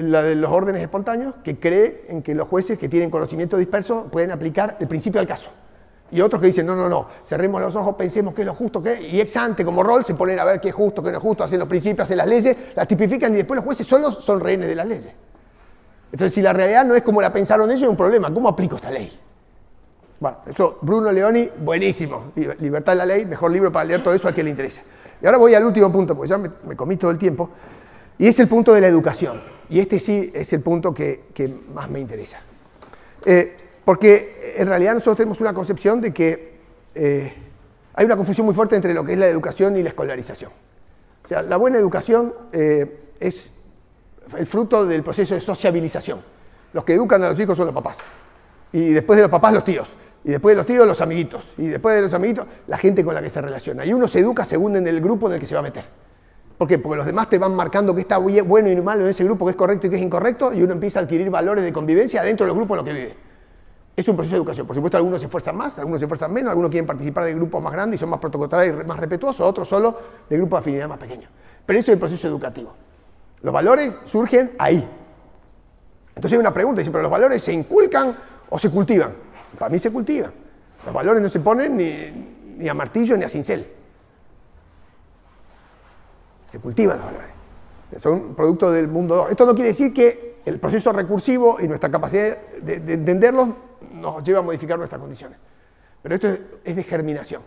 la de los órdenes espontáneos, que cree en que los jueces que tienen conocimiento disperso pueden aplicar el principio del caso. Y otros que dicen, no, cerremos los ojos, pensemos qué es lo justo, qué, y ex ante, como rol, se ponen a ver qué es justo, qué no es justo, hacen los principios, hacen las leyes, las tipifican y después los jueces solos son rehenes de las leyes. Entonces, si la realidad no es como la pensaron ellos, es un problema. ¿Cómo aplico esta ley? Bueno, eso, Bruno Leoni, buenísimo. Libertad de la ley, mejor libro para leer todo eso al que le interesa. Y ahora voy al último punto, porque ya me comí todo el tiempo, y es el punto de la educación. Y este sí es el punto que más me interesa. Porque en realidad nosotros tenemos una concepción de que hay una confusión muy fuerte entre lo que es la educación y la escolarización. O sea, la buena educación es el fruto del proceso de sociabilización. Los que educan a los hijos son los papás. Y después de los papás, los tíos. Y después de los tíos, los amiguitos. Y después de los amiguitos, la gente con la que se relaciona. Y uno se educa según en el grupo en el que se va a meter. ¿Por qué? Porque los demás te van marcando qué está bueno y malo en ese grupo, qué es correcto y qué es incorrecto, y uno empieza a adquirir valores de convivencia dentro de los grupos en los que vive. Es un proceso de educación. Por supuesto, algunos se esfuerzan más, algunos se esfuerzan menos, algunos quieren participar de grupos más grandes y son más protocolares y más respetuosos, otros solo de grupos de afinidad más pequeños. Pero eso es el proceso educativo. Los valores surgen ahí. Entonces hay una pregunta, dice, ¿pero los valores se inculcan o se cultivan? Para mí se cultivan. Los valores no se ponen ni a martillo ni a cincel. Se cultivan los valores. Son producto del mundo 2. Esto no quiere decir que el proceso recursivo y nuestra capacidad de entenderlos nos lleva a modificar nuestras condiciones. Pero esto es de germinación.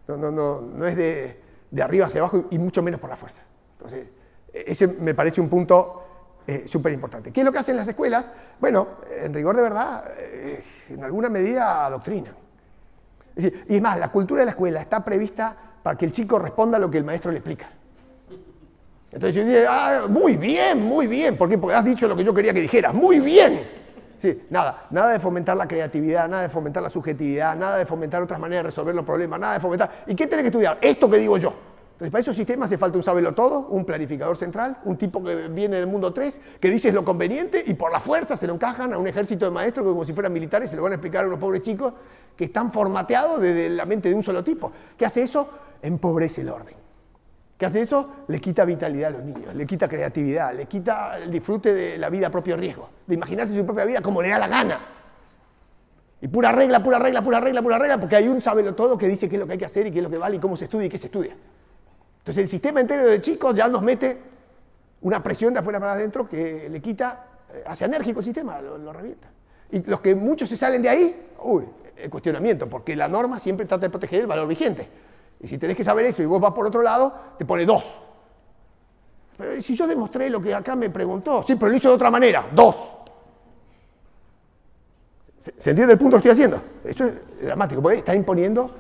No es de arriba hacia abajo y mucho menos por la fuerza. Entonces, ese me parece un punto súper importante. ¿Qué es lo que hacen las escuelas? Bueno, en rigor de verdad, en alguna medida adoctrinan. Es decir, y es más, la cultura de la escuela está prevista para que el chico responda a lo que el maestro le explica. Entonces yo digo, muy bien, ¿por qué? Porque has dicho lo que yo quería que dijeras, muy bien. Sí, nada de fomentar la creatividad, nada de fomentar la subjetividad, nada de fomentar otras maneras de resolver los problemas, nada de fomentar... ¿Y qué tenés que estudiar? Esto que digo yo. Entonces, para esos sistemas hace falta un sabelotodo, un planificador central, un tipo que viene del mundo 3, que dice es lo conveniente y por la fuerza se lo encajan a un ejército de maestros que como si fueran militares se lo van a explicar a unos pobres chicos que están formateados desde la mente de un solo tipo. ¿Qué hace eso? Empobrece el orden. ¿Qué hace eso? Le quita vitalidad a los niños, le quita creatividad, le quita el disfrute de la vida a propio riesgo, de imaginarse su propia vida como le da la gana. Y pura regla, pura regla, pura regla, pura regla, porque hay un sabelotodo que dice qué es lo que hay que hacer y qué es lo que vale y cómo se estudia y qué se estudia. Entonces el sistema entero de chicos ya nos mete una presión de afuera para adentro que le quita, hace enérgico el sistema, lo revienta. Y los que muchos se salen de ahí, el cuestionamiento, porque la norma siempre trata de proteger el valor vigente. Y si tenés que saber eso y vos vas por otro lado, te pone 2. Pero si yo demostré lo que acá me preguntó, sí, pero lo hizo de otra manera, 2. ¿Se entiende el punto que estoy haciendo? Eso es dramático, porque está imponiendo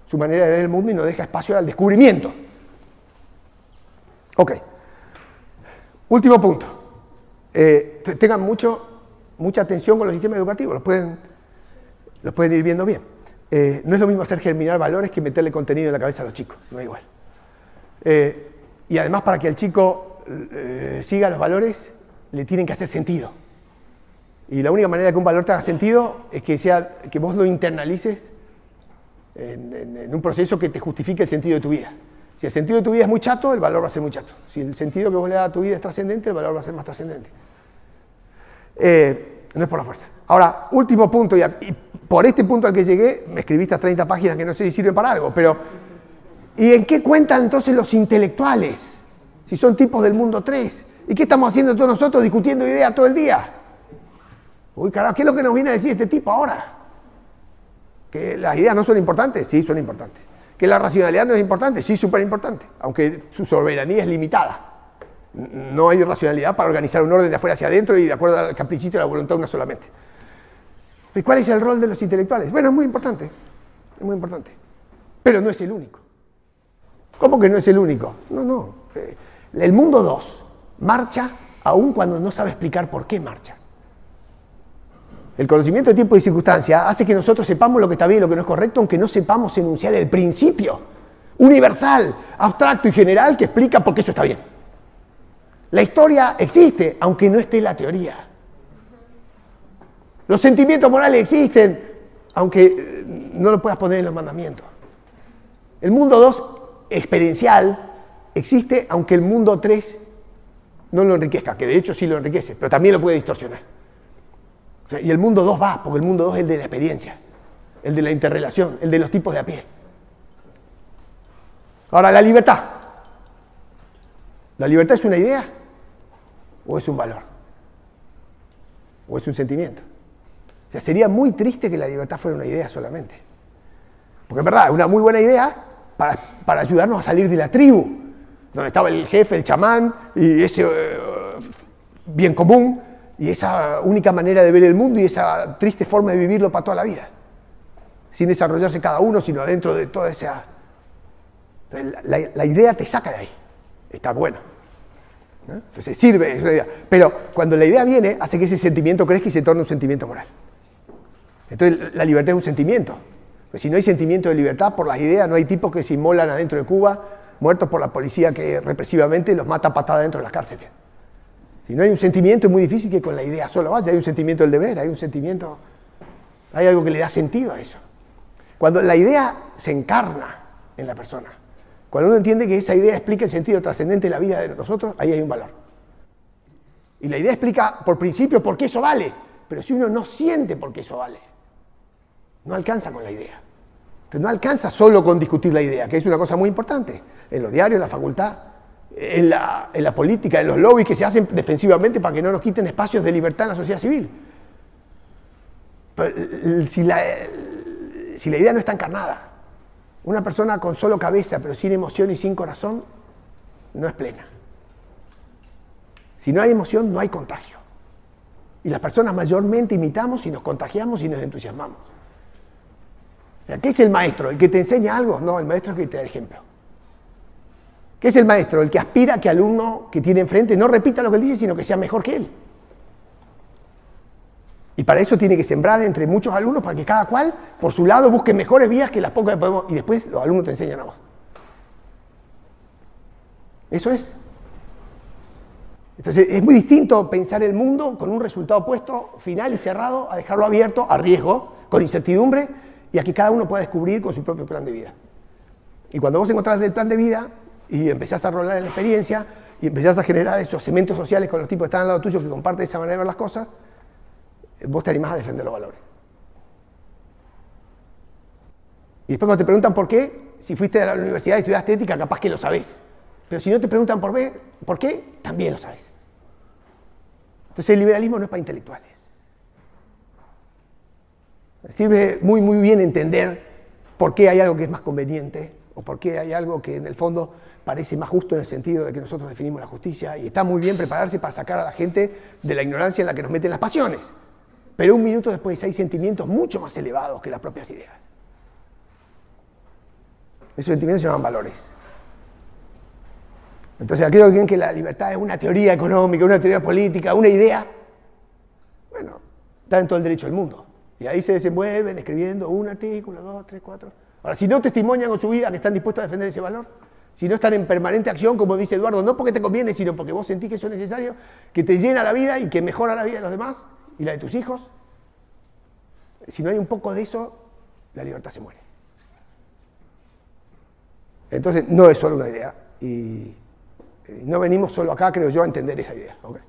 su manera de ver el mundo y no deja espacio al descubrimiento. Ok. Último punto. Tengan mucha atención con los sistemas educativos, los pueden ir viendo bien. No es lo mismo hacer germinar valores que meterle contenido en la cabeza a los chicos, no es igual. Y además, para que el chico siga los valores, le tienen que hacer sentido. Y la única manera que un valor te haga sentido es que vos lo internalices en un proceso que te justifique el sentido de tu vida. Si el sentido de tu vida es muy chato, el valor va a ser muy chato. Si el sentido que vos le das a tu vida es trascendente, el valor va a ser más trascendente. No es por la fuerza. Ahora, último punto, y por este punto al que llegué, me escribí estas 30 páginas que no sé si sirven para algo, pero ¿y en qué cuentan entonces los intelectuales? Si son tipos del mundo 3. ¿Y qué estamos haciendo todos nosotros discutiendo ideas todo el día? Uy, carajo, ¿qué es lo que nos viene a decir este tipo ahora? ¿Que las ideas no son importantes? Sí, son importantes. ¿Que la racionalidad no es importante? Sí, súper importante, aunque su soberanía es limitada. No hay racionalidad para organizar un orden de afuera hacia adentro y de acuerdo al caprichito y a la voluntad de una solamente. ¿Y cuál es el rol de los intelectuales? Bueno, es muy importante, pero no es el único. ¿Cómo que no es el único? No. El mundo 2 marcha aun cuando no sabe explicar por qué marcha. El conocimiento de tiempo y circunstancia hace que nosotros sepamos lo que está bien y lo que no es correcto, aunque no sepamos enunciar el principio universal, abstracto y general que explica por qué eso está bien. La historia existe, aunque no esté en la teoría. Los sentimientos morales existen, aunque no lo puedas poner en los mandamientos. El mundo 2 experiencial existe, aunque el mundo 3 no lo enriquezca, que de hecho sí lo enriquece, pero también lo puede distorsionar. O sea, y el mundo 2 va, porque el mundo 2 es el de la experiencia, el de la interrelación, el de los tipos de a pie. Ahora, la libertad. ¿La libertad es una idea? ¿O es un valor? ¿O es un sentimiento? O sea, sería muy triste que la libertad fuera una idea solamente. Porque es verdad, es una muy buena idea para ayudarnos a salir de la tribu, donde estaba el jefe, el chamán, y ese bien común, y esa única manera de ver el mundo y esa triste forma de vivirlo para toda la vida. Sin desarrollarse cada uno, sino adentro de toda esa... Entonces, la idea te saca de ahí. Está bueno, ¿no? Entonces sirve, es una idea. Pero cuando la idea viene, hace que ese sentimiento crezca y se torne un sentimiento moral. Entonces la libertad es un sentimiento. Pues si no hay sentimiento de libertad por las ideas, no hay tipos que se inmolan adentro de Cuba, muertos por la policía que represivamente los mata a patada dentro de las cárceles. Si no hay un sentimiento, es muy difícil que con la idea solo vaya. Hay un sentimiento del deber, hay un sentimiento, hay algo que le da sentido a eso. Cuando la idea se encarna en la persona, cuando uno entiende que esa idea explica el sentido trascendente de la vida de nosotros, ahí hay un valor. Y la idea explica por principio por qué eso vale, pero si uno no siente por qué eso vale, no alcanza con la idea. Entonces no alcanza solo con discutir la idea, que es una cosa muy importante, en los diarios, en la facultad, en la política, en los lobbies que se hacen defensivamente para que no nos quiten espacios de libertad en la sociedad civil. Pero si la idea no está encarnada, una persona con solo cabeza pero sin emoción y sin corazón no es plena. Si no hay emoción, no hay contagio. Y las personas mayormente imitamos y nos contagiamos y nos entusiasmamos. ¿Qué es el maestro? ¿El que te enseña algo? No, el maestro es el que te da ejemplo. ¿Qué es el maestro? El que aspira a que el alumno que tiene enfrente no repita lo que él dice, sino que sea mejor que él. Y para eso tiene que sembrar entre muchos alumnos para que cada cual, por su lado, busque mejores vías que las pocas que podemos, y después los alumnos te enseñan a vos. Eso es. Entonces, es muy distinto pensar el mundo con un resultado puesto, final y cerrado, a dejarlo abierto, a riesgo, con incertidumbre, y a que cada uno pueda descubrir con su propio plan de vida. Y cuando vos encontrás el plan de vida, y empezás a rolar en la experiencia y empezás a generar esos cementos sociales con los tipos que están al lado tuyo que comparten esa manera de ver las cosas, vos te animás a defender los valores. Y después cuando te preguntan por qué, si fuiste a la universidad y estudiaste ética, capaz que lo sabés. Pero si no te preguntan por qué, también lo sabés. Entonces el liberalismo no es para intelectuales. Sirve muy, muy bien entender por qué hay algo que es más conveniente o por qué hay algo que en el fondo parece más justo en el sentido de que nosotros definimos la justicia, y está muy bien prepararse para sacar a la gente de la ignorancia en la que nos meten las pasiones. Pero un minuto después hay sentimientos mucho más elevados que las propias ideas. Esos sentimientos se llaman valores. Entonces, aquellos que creen que la libertad es una teoría económica, una teoría política, una idea, bueno, están en todo el derecho del mundo. Y ahí se desenvuelven escribiendo un artículo, 2, 3, 4. Ahora, si no testimonian con su vida que están dispuestos a defender ese valor, si no están en permanente acción, como dice Eduardo, no porque te conviene, sino porque vos sentís que eso es necesario, que te llena la vida y que mejora la vida de los demás y la de tus hijos, si no hay un poco de eso, la libertad se muere. Entonces, no es solo una idea. Y no venimos solo acá, creo yo, a entender esa idea. ¿Okay?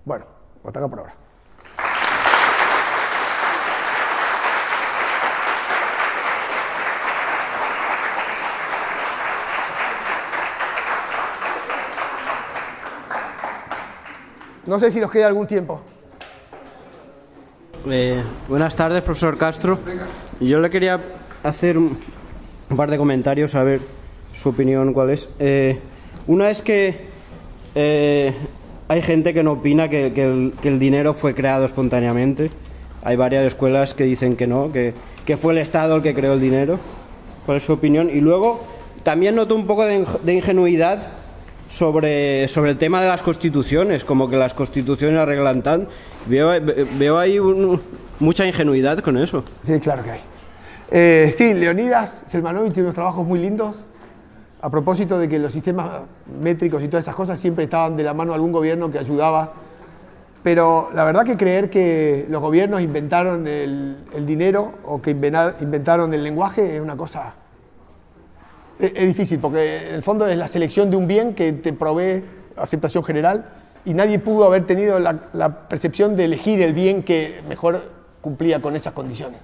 Bueno, hasta acá por ahora. No sé si nos queda algún tiempo. Buenas tardes, profesor Castro. Yo le quería hacer un par de comentarios, a ver su opinión cuál es. Una es que hay gente que no opina que el dinero fue creado espontáneamente. Hay varias escuelas que dicen que no, que fue el Estado el que creó el dinero. ¿Cuál es su opinión? Y luego también noto un poco de ingenuidad sobre el tema de las constituciones, como que las constituciones arreglan tan. Veo ahí mucha ingenuidad con eso. Sí, claro que hay. Sí, Leonidas Selmanovich tiene unos trabajos muy lindos a propósito de que los sistemas métricos y todas esas cosas siempre estaban de la mano de algún gobierno que ayudaba. Pero la verdad que creer que los gobiernos inventaron el dinero o que inventaron el lenguaje es una cosa... Es difícil, porque en el fondo es la selección de un bien que te provee aceptación general y nadie pudo haber tenido la percepción de elegir el bien que mejor cumplía con esas condiciones.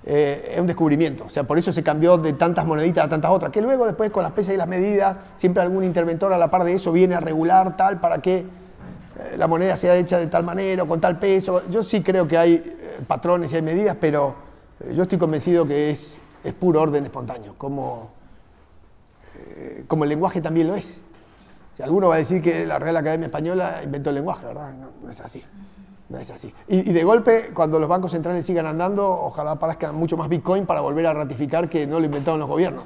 Es un descubrimiento, o sea, por eso se cambió de tantas moneditas a tantas otras, que luego después con las pesas y las medidas, siempre algún interventor a la par de eso viene a regular tal para que la moneda sea hecha de tal manera o con tal peso. Yo sí creo que hay patrones y hay medidas, pero yo estoy convencido que es puro orden espontáneo, como el lenguaje también lo es. Si alguno va a decir que la Real Academia Española inventó el lenguaje, ¿verdad? No es así. No es así. Y de golpe, cuando los bancos centrales sigan andando, ojalá aparezcan mucho más Bitcoin para volver a ratificar que no lo inventaron los gobiernos.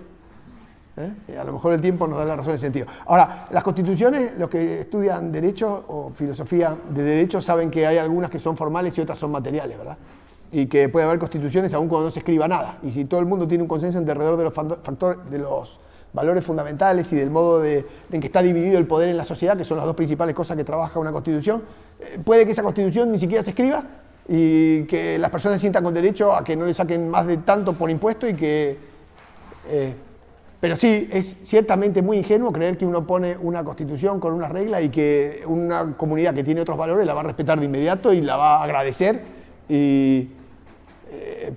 A lo mejor el tiempo nos da la razón en ese sentido. Ahora, las constituciones, los que estudian derecho o filosofía de derecho saben que hay algunas que son formales y otras son materiales, ¿verdad? Y que puede haber constituciones aun cuando no se escriba nada. Y si todo el mundo tiene un consenso alrededor de los factores, de los valores fundamentales y del modo en que está dividido el poder en la sociedad, que son las dos principales cosas que trabaja una constitución, puede que esa constitución ni siquiera se escriba y que las personas se sientan con derecho a que no le saquen más de tanto por impuesto y que... pero sí, es ciertamente muy ingenuo creer que uno pone una constitución con una regla y que una comunidad que tiene otros valores la va a respetar de inmediato y la va a agradecer, y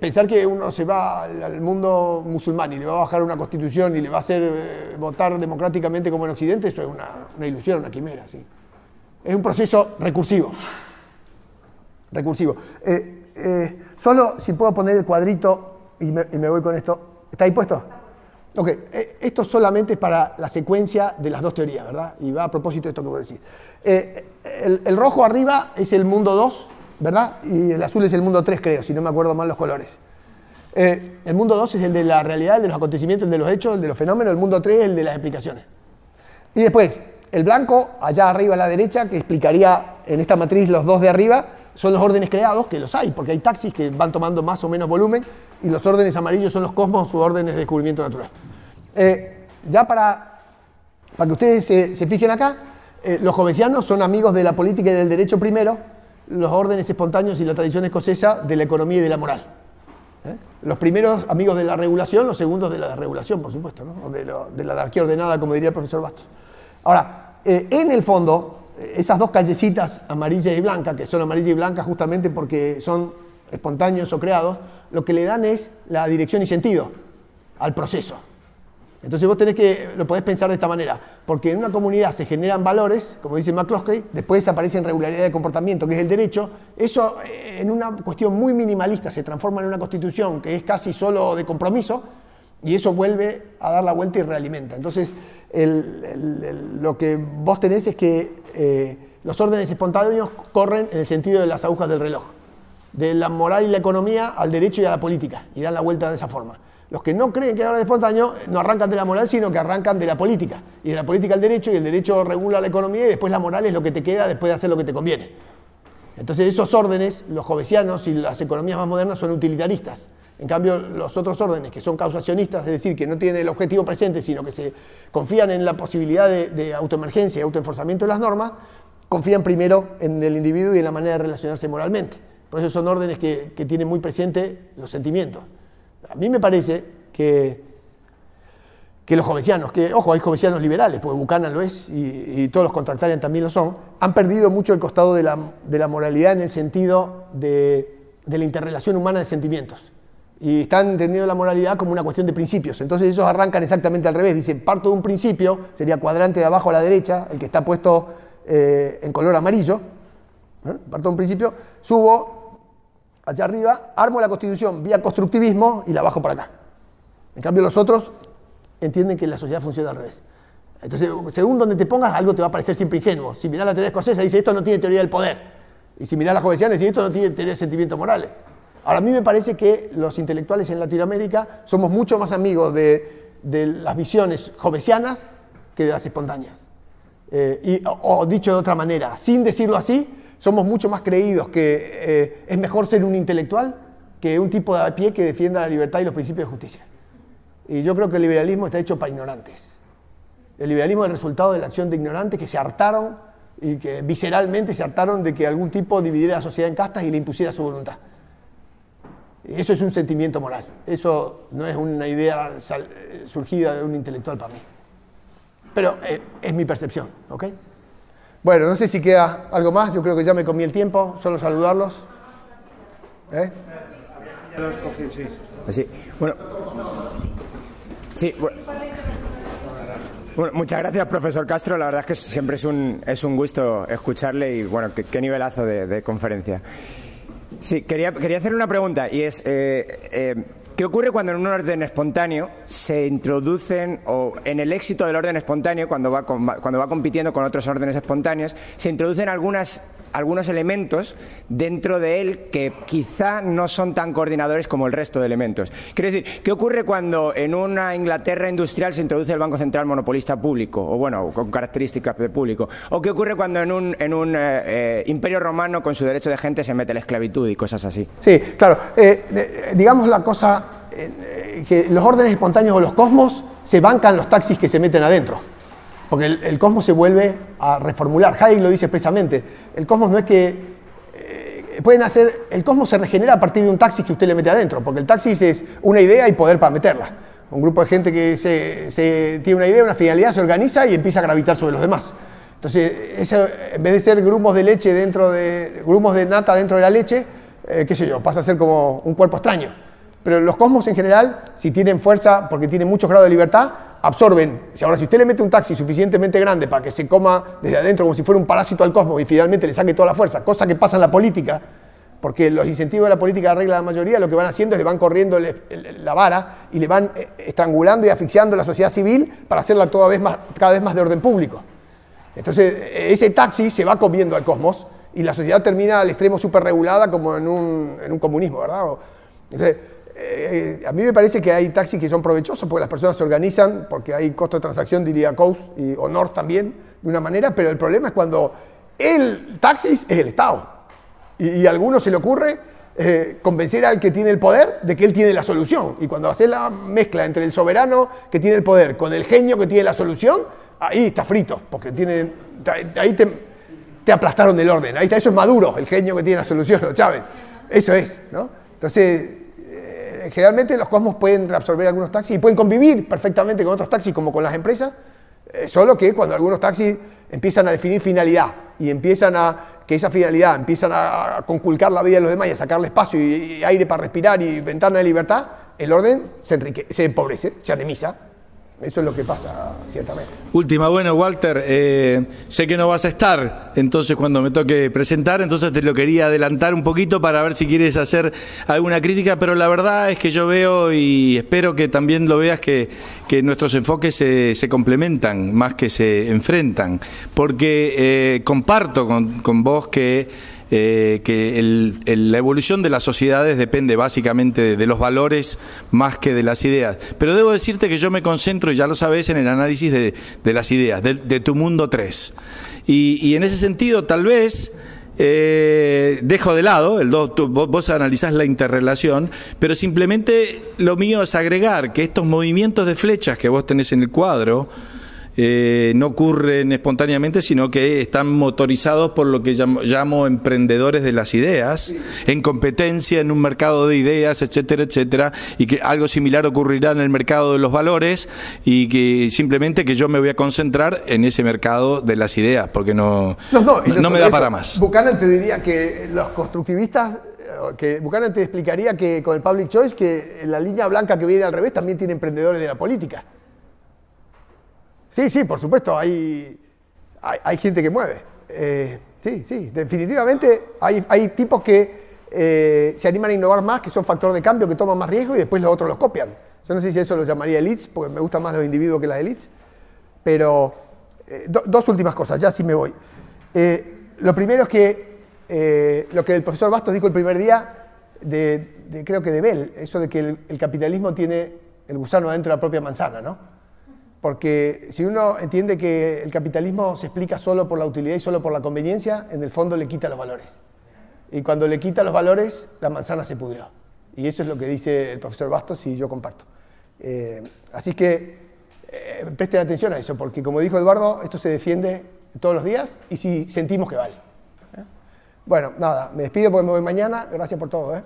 pensar que uno se va al mundo musulmán y le va a bajar una constitución y le va a hacer votar democráticamente como en Occidente, eso es una ilusión, una quimera, sí. Es un proceso recursivo. Solo si puedo poner el cuadrito y me voy con esto. ¿Está ahí puesto? Ok, esto solamente es para la secuencia de las dos teorías, ¿verdad? Y va a propósito de esto que voy a decir. El rojo arriba es el mundo 2, ¿verdad? Y el azul es el mundo 3, creo, si no me acuerdo mal los colores. El mundo 2 es el de la realidad, el de los acontecimientos, el de los hechos, el de los fenómenos. El mundo 3 es el de las explicaciones. Y después, el blanco, allá arriba a la derecha, que explicaría en esta matriz los dos de arriba, son los órdenes creados, que los hay, porque hay taxis que van tomando más o menos volumen, y los órdenes amarillos son los cosmos, sus órdenes de descubrimiento natural. Ya para que ustedes se fijen acá, los hobbesianos son amigos de la política y del derecho primero, los órdenes espontáneos y la tradición escocesa de la economía y de la moral. Los primeros amigos de la regulación, los segundos de la desregulación, por supuesto, ¿no? O de la anarquía ordenada, como diría el profesor Bastos. Ahora, en el fondo, esas dos callecitas amarilla y blanca, que son amarilla y blanca justamente porque son espontáneos o creados, lo que le dan es la dirección y sentido al proceso. Entonces vos lo podés pensar de esta manera, porque en una comunidad se generan valores, como dice McCloskey, después aparecen regularidades de comportamiento, que es el derecho. Eso en una cuestión muy minimalista se transforma en una constitución que es casi solo de compromiso, y eso vuelve a dar la vuelta y realimenta. Entonces lo que vos tenés es que los órdenes espontáneos corren en el sentido de las agujas del reloj, de la moral y la economía al derecho y a la política, y dan la vuelta de esa forma. Los que no creen que hay orden espontáneo no arrancan de la moral, sino que arrancan de la política. Y de la política al derecho, y el derecho regula la economía, y después la moral es lo que te queda después de hacer lo que te conviene. Entonces esos órdenes, los hobbesianos y las economías más modernas, son utilitaristas. En cambio, los otros órdenes, que son causacionistas, es decir, que no tienen el objetivo presente, sino que se confían en la posibilidad de autoemergencia y autoenforzamiento de las normas, confían primero en el individuo y en la manera de relacionarse moralmente. Por eso son órdenes que tienen muy presente los sentimientos. A mí me parece que los hobbesianos, ojo, hay hobbesianos liberales, porque Buchanan lo es y todos los contractarian también lo son, han perdido mucho el costado de la moralidad en el sentido de la interrelación humana de sentimientos. Y están entendiendo la moralidad como una cuestión de principios. Entonces ellos arrancan exactamente al revés. Dicen, parto de un principio, sería cuadrante de abajo a la derecha, el que está puesto en color amarillo. Parto de un principio, subo hacia arriba, armo la Constitución vía constructivismo y la bajo para acá. En cambio los otros entienden que la sociedad funciona al revés. Entonces, según donde te pongas, algo te va a parecer siempre ingenuo. Si mirás la teoría escocesa, dice esto no tiene teoría del poder. Y si mirás la hobbesiana, dice esto no tiene teoría de sentimientos morales. Ahora, a mí me parece que los intelectuales en Latinoamérica somos mucho más amigos de las visiones hobbesianas que de las espontáneas. O dicho de otra manera, sin decirlo así, somos mucho más creídos que es mejor ser un intelectual que un tipo de a pie que defienda la libertad y los principios de justicia. Y yo creo que el liberalismo está hecho para ignorantes. El liberalismo es el resultado de la acción de ignorantes que se hartaron y que visceralmente se hartaron de que algún tipo dividiera la sociedad en castas y le impusiera su voluntad. Y eso es un sentimiento moral. Eso no es una idea surgida de un intelectual para mí. Pero es mi percepción, ¿ok? Bueno, no sé si queda algo más, yo creo que ya me comí el tiempo, solo saludarlos. Sí, bueno. Sí, bueno, muchas gracias, profesor Castro. La verdad es que siempre es un gusto escucharle y, bueno, qué nivelazo de conferencia. Sí, quería hacer una pregunta y es... ¿qué ocurre cuando en un orden espontáneo se introducen, o en el éxito del orden espontáneo, cuando va compitiendo con otros órdenes espontáneos, se introducen algunos elementos dentro de él que quizá no son tan coordinadores como el resto de elementos? Quiero decir, ¿qué ocurre cuando en una Inglaterra industrial se introduce el Banco Central monopolista público, o bueno, con características de público? ¿O qué ocurre cuando en un imperio romano con su derecho de gente se mete la esclavitud y cosas así? Sí, claro. Digamos la cosa, que los órdenes espontáneos o los cosmos se bancan los taxis que se meten adentro. Porque el cosmos se vuelve a reformular. Hayek lo dice expresamente. El cosmos no es que... el cosmos se regenera a partir de un taxi que usted le mete adentro, porque el taxi es una idea y poder para meterla. Un grupo de gente que tiene una idea, una finalidad, se organiza y empieza a gravitar sobre los demás. Entonces, eso, en vez de ser grumos de leche grumos de nata dentro de la leche, qué sé yo, pasa a ser como un cuerpo extraño. Pero los cosmos en general, si tienen fuerza, porque tienen muchos grados de libertad, absorben. Ahora, si usted le mete un taxi suficientemente grande para que se coma desde adentro como si fuera un parásito al cosmos y finalmente le saque toda la fuerza, cosa que pasa en la política, porque los incentivos de la política arregla la mayoría, lo que van haciendo es le van corriendo la vara y le van estrangulando y asfixiando la sociedad civil para hacerla cada vez más de orden público. Entonces, ese taxi se va comiendo al cosmos y la sociedad termina al extremo superregulada como en un comunismo, ¿verdad? Entonces, a mí me parece que hay taxis que son provechosos porque las personas se organizan, porque hay costo de transacción, diría Coase o North también, de una manera, pero el problema es cuando el taxi es el Estado y a alguno se le ocurre convencer al que tiene el poder de que él tiene la solución, y cuando hace la mezcla entre el soberano que tiene el poder con el genio que tiene la solución, ahí está frito, porque ahí te aplastaron del orden, ahí está, eso es Maduro, el genio que tiene la solución, ¿no? Chávez, eso es, ¿no? Entonces, generalmente los Cosmos pueden reabsorber algunos taxis y pueden convivir perfectamente con otros taxis como con las empresas, solo que cuando algunos taxis empiezan a definir finalidad y empiezan que esa finalidad empiezan a conculcar la vida de los demás y a sacarle espacio y aire para respirar y ventana de libertad, el orden se empobrece, se anemiza. Eso es lo que pasa, ciertamente. Última, bueno, Walter, sé que no vas a estar, entonces cuando me toque presentar, entonces te lo quería adelantar un poquito para ver si quieres hacer alguna crítica, pero la verdad es que yo veo y espero que también lo veas que nuestros enfoques se complementan más que se enfrentan, porque comparto con vos que la evolución de las sociedades depende básicamente de los valores más que de las ideas. Pero debo decirte que yo me concentro, y ya lo sabes, en el análisis de las ideas, de tu mundo 3. Y en ese sentido, tal vez, dejo de lado, vos analizás la interrelación, pero simplemente lo mío es agregar que estos movimientos de flechas que vos tenés en el cuadro, no ocurren espontáneamente, sino que están motorizados por lo que llamo emprendedores de las ideas, en competencia en un mercado de ideas, etcétera, etcétera, y que algo similar ocurrirá en el mercado de los valores, y que simplemente que yo me voy a concentrar en ese mercado de las ideas, porque no me da para más. Buchanan te diría que los constructivistas, Buchanan te explicaría que con el public choice, que la línea blanca que viene al revés también tiene emprendedores de la política. Sí, por supuesto, hay gente que mueve. Sí, definitivamente hay tipos que se animan a innovar más, que son factor de cambio, que toman más riesgo y después los otros los copian. Yo no sé si eso lo llamaría elites, porque me gustan más los individuos que las elites, pero dos últimas cosas, ya sí me voy. Lo primero es que lo que el profesor Bastos dijo el primer día, creo que de Bell, eso de que el capitalismo tiene el gusano adentro de la propia manzana, ¿no? Porque si uno entiende que el capitalismo se explica solo por la utilidad y solo por la conveniencia, en el fondo le quita los valores. Y cuando le quita los valores, la manzana se pudrió. Y eso es lo que dice el profesor Bastos y yo comparto. Así que presten atención a eso, porque como dijo Eduardo, esto se defiende todos los días y si sentimos que vale. Bueno, nada, me despido porque me voy mañana. Gracias por todo.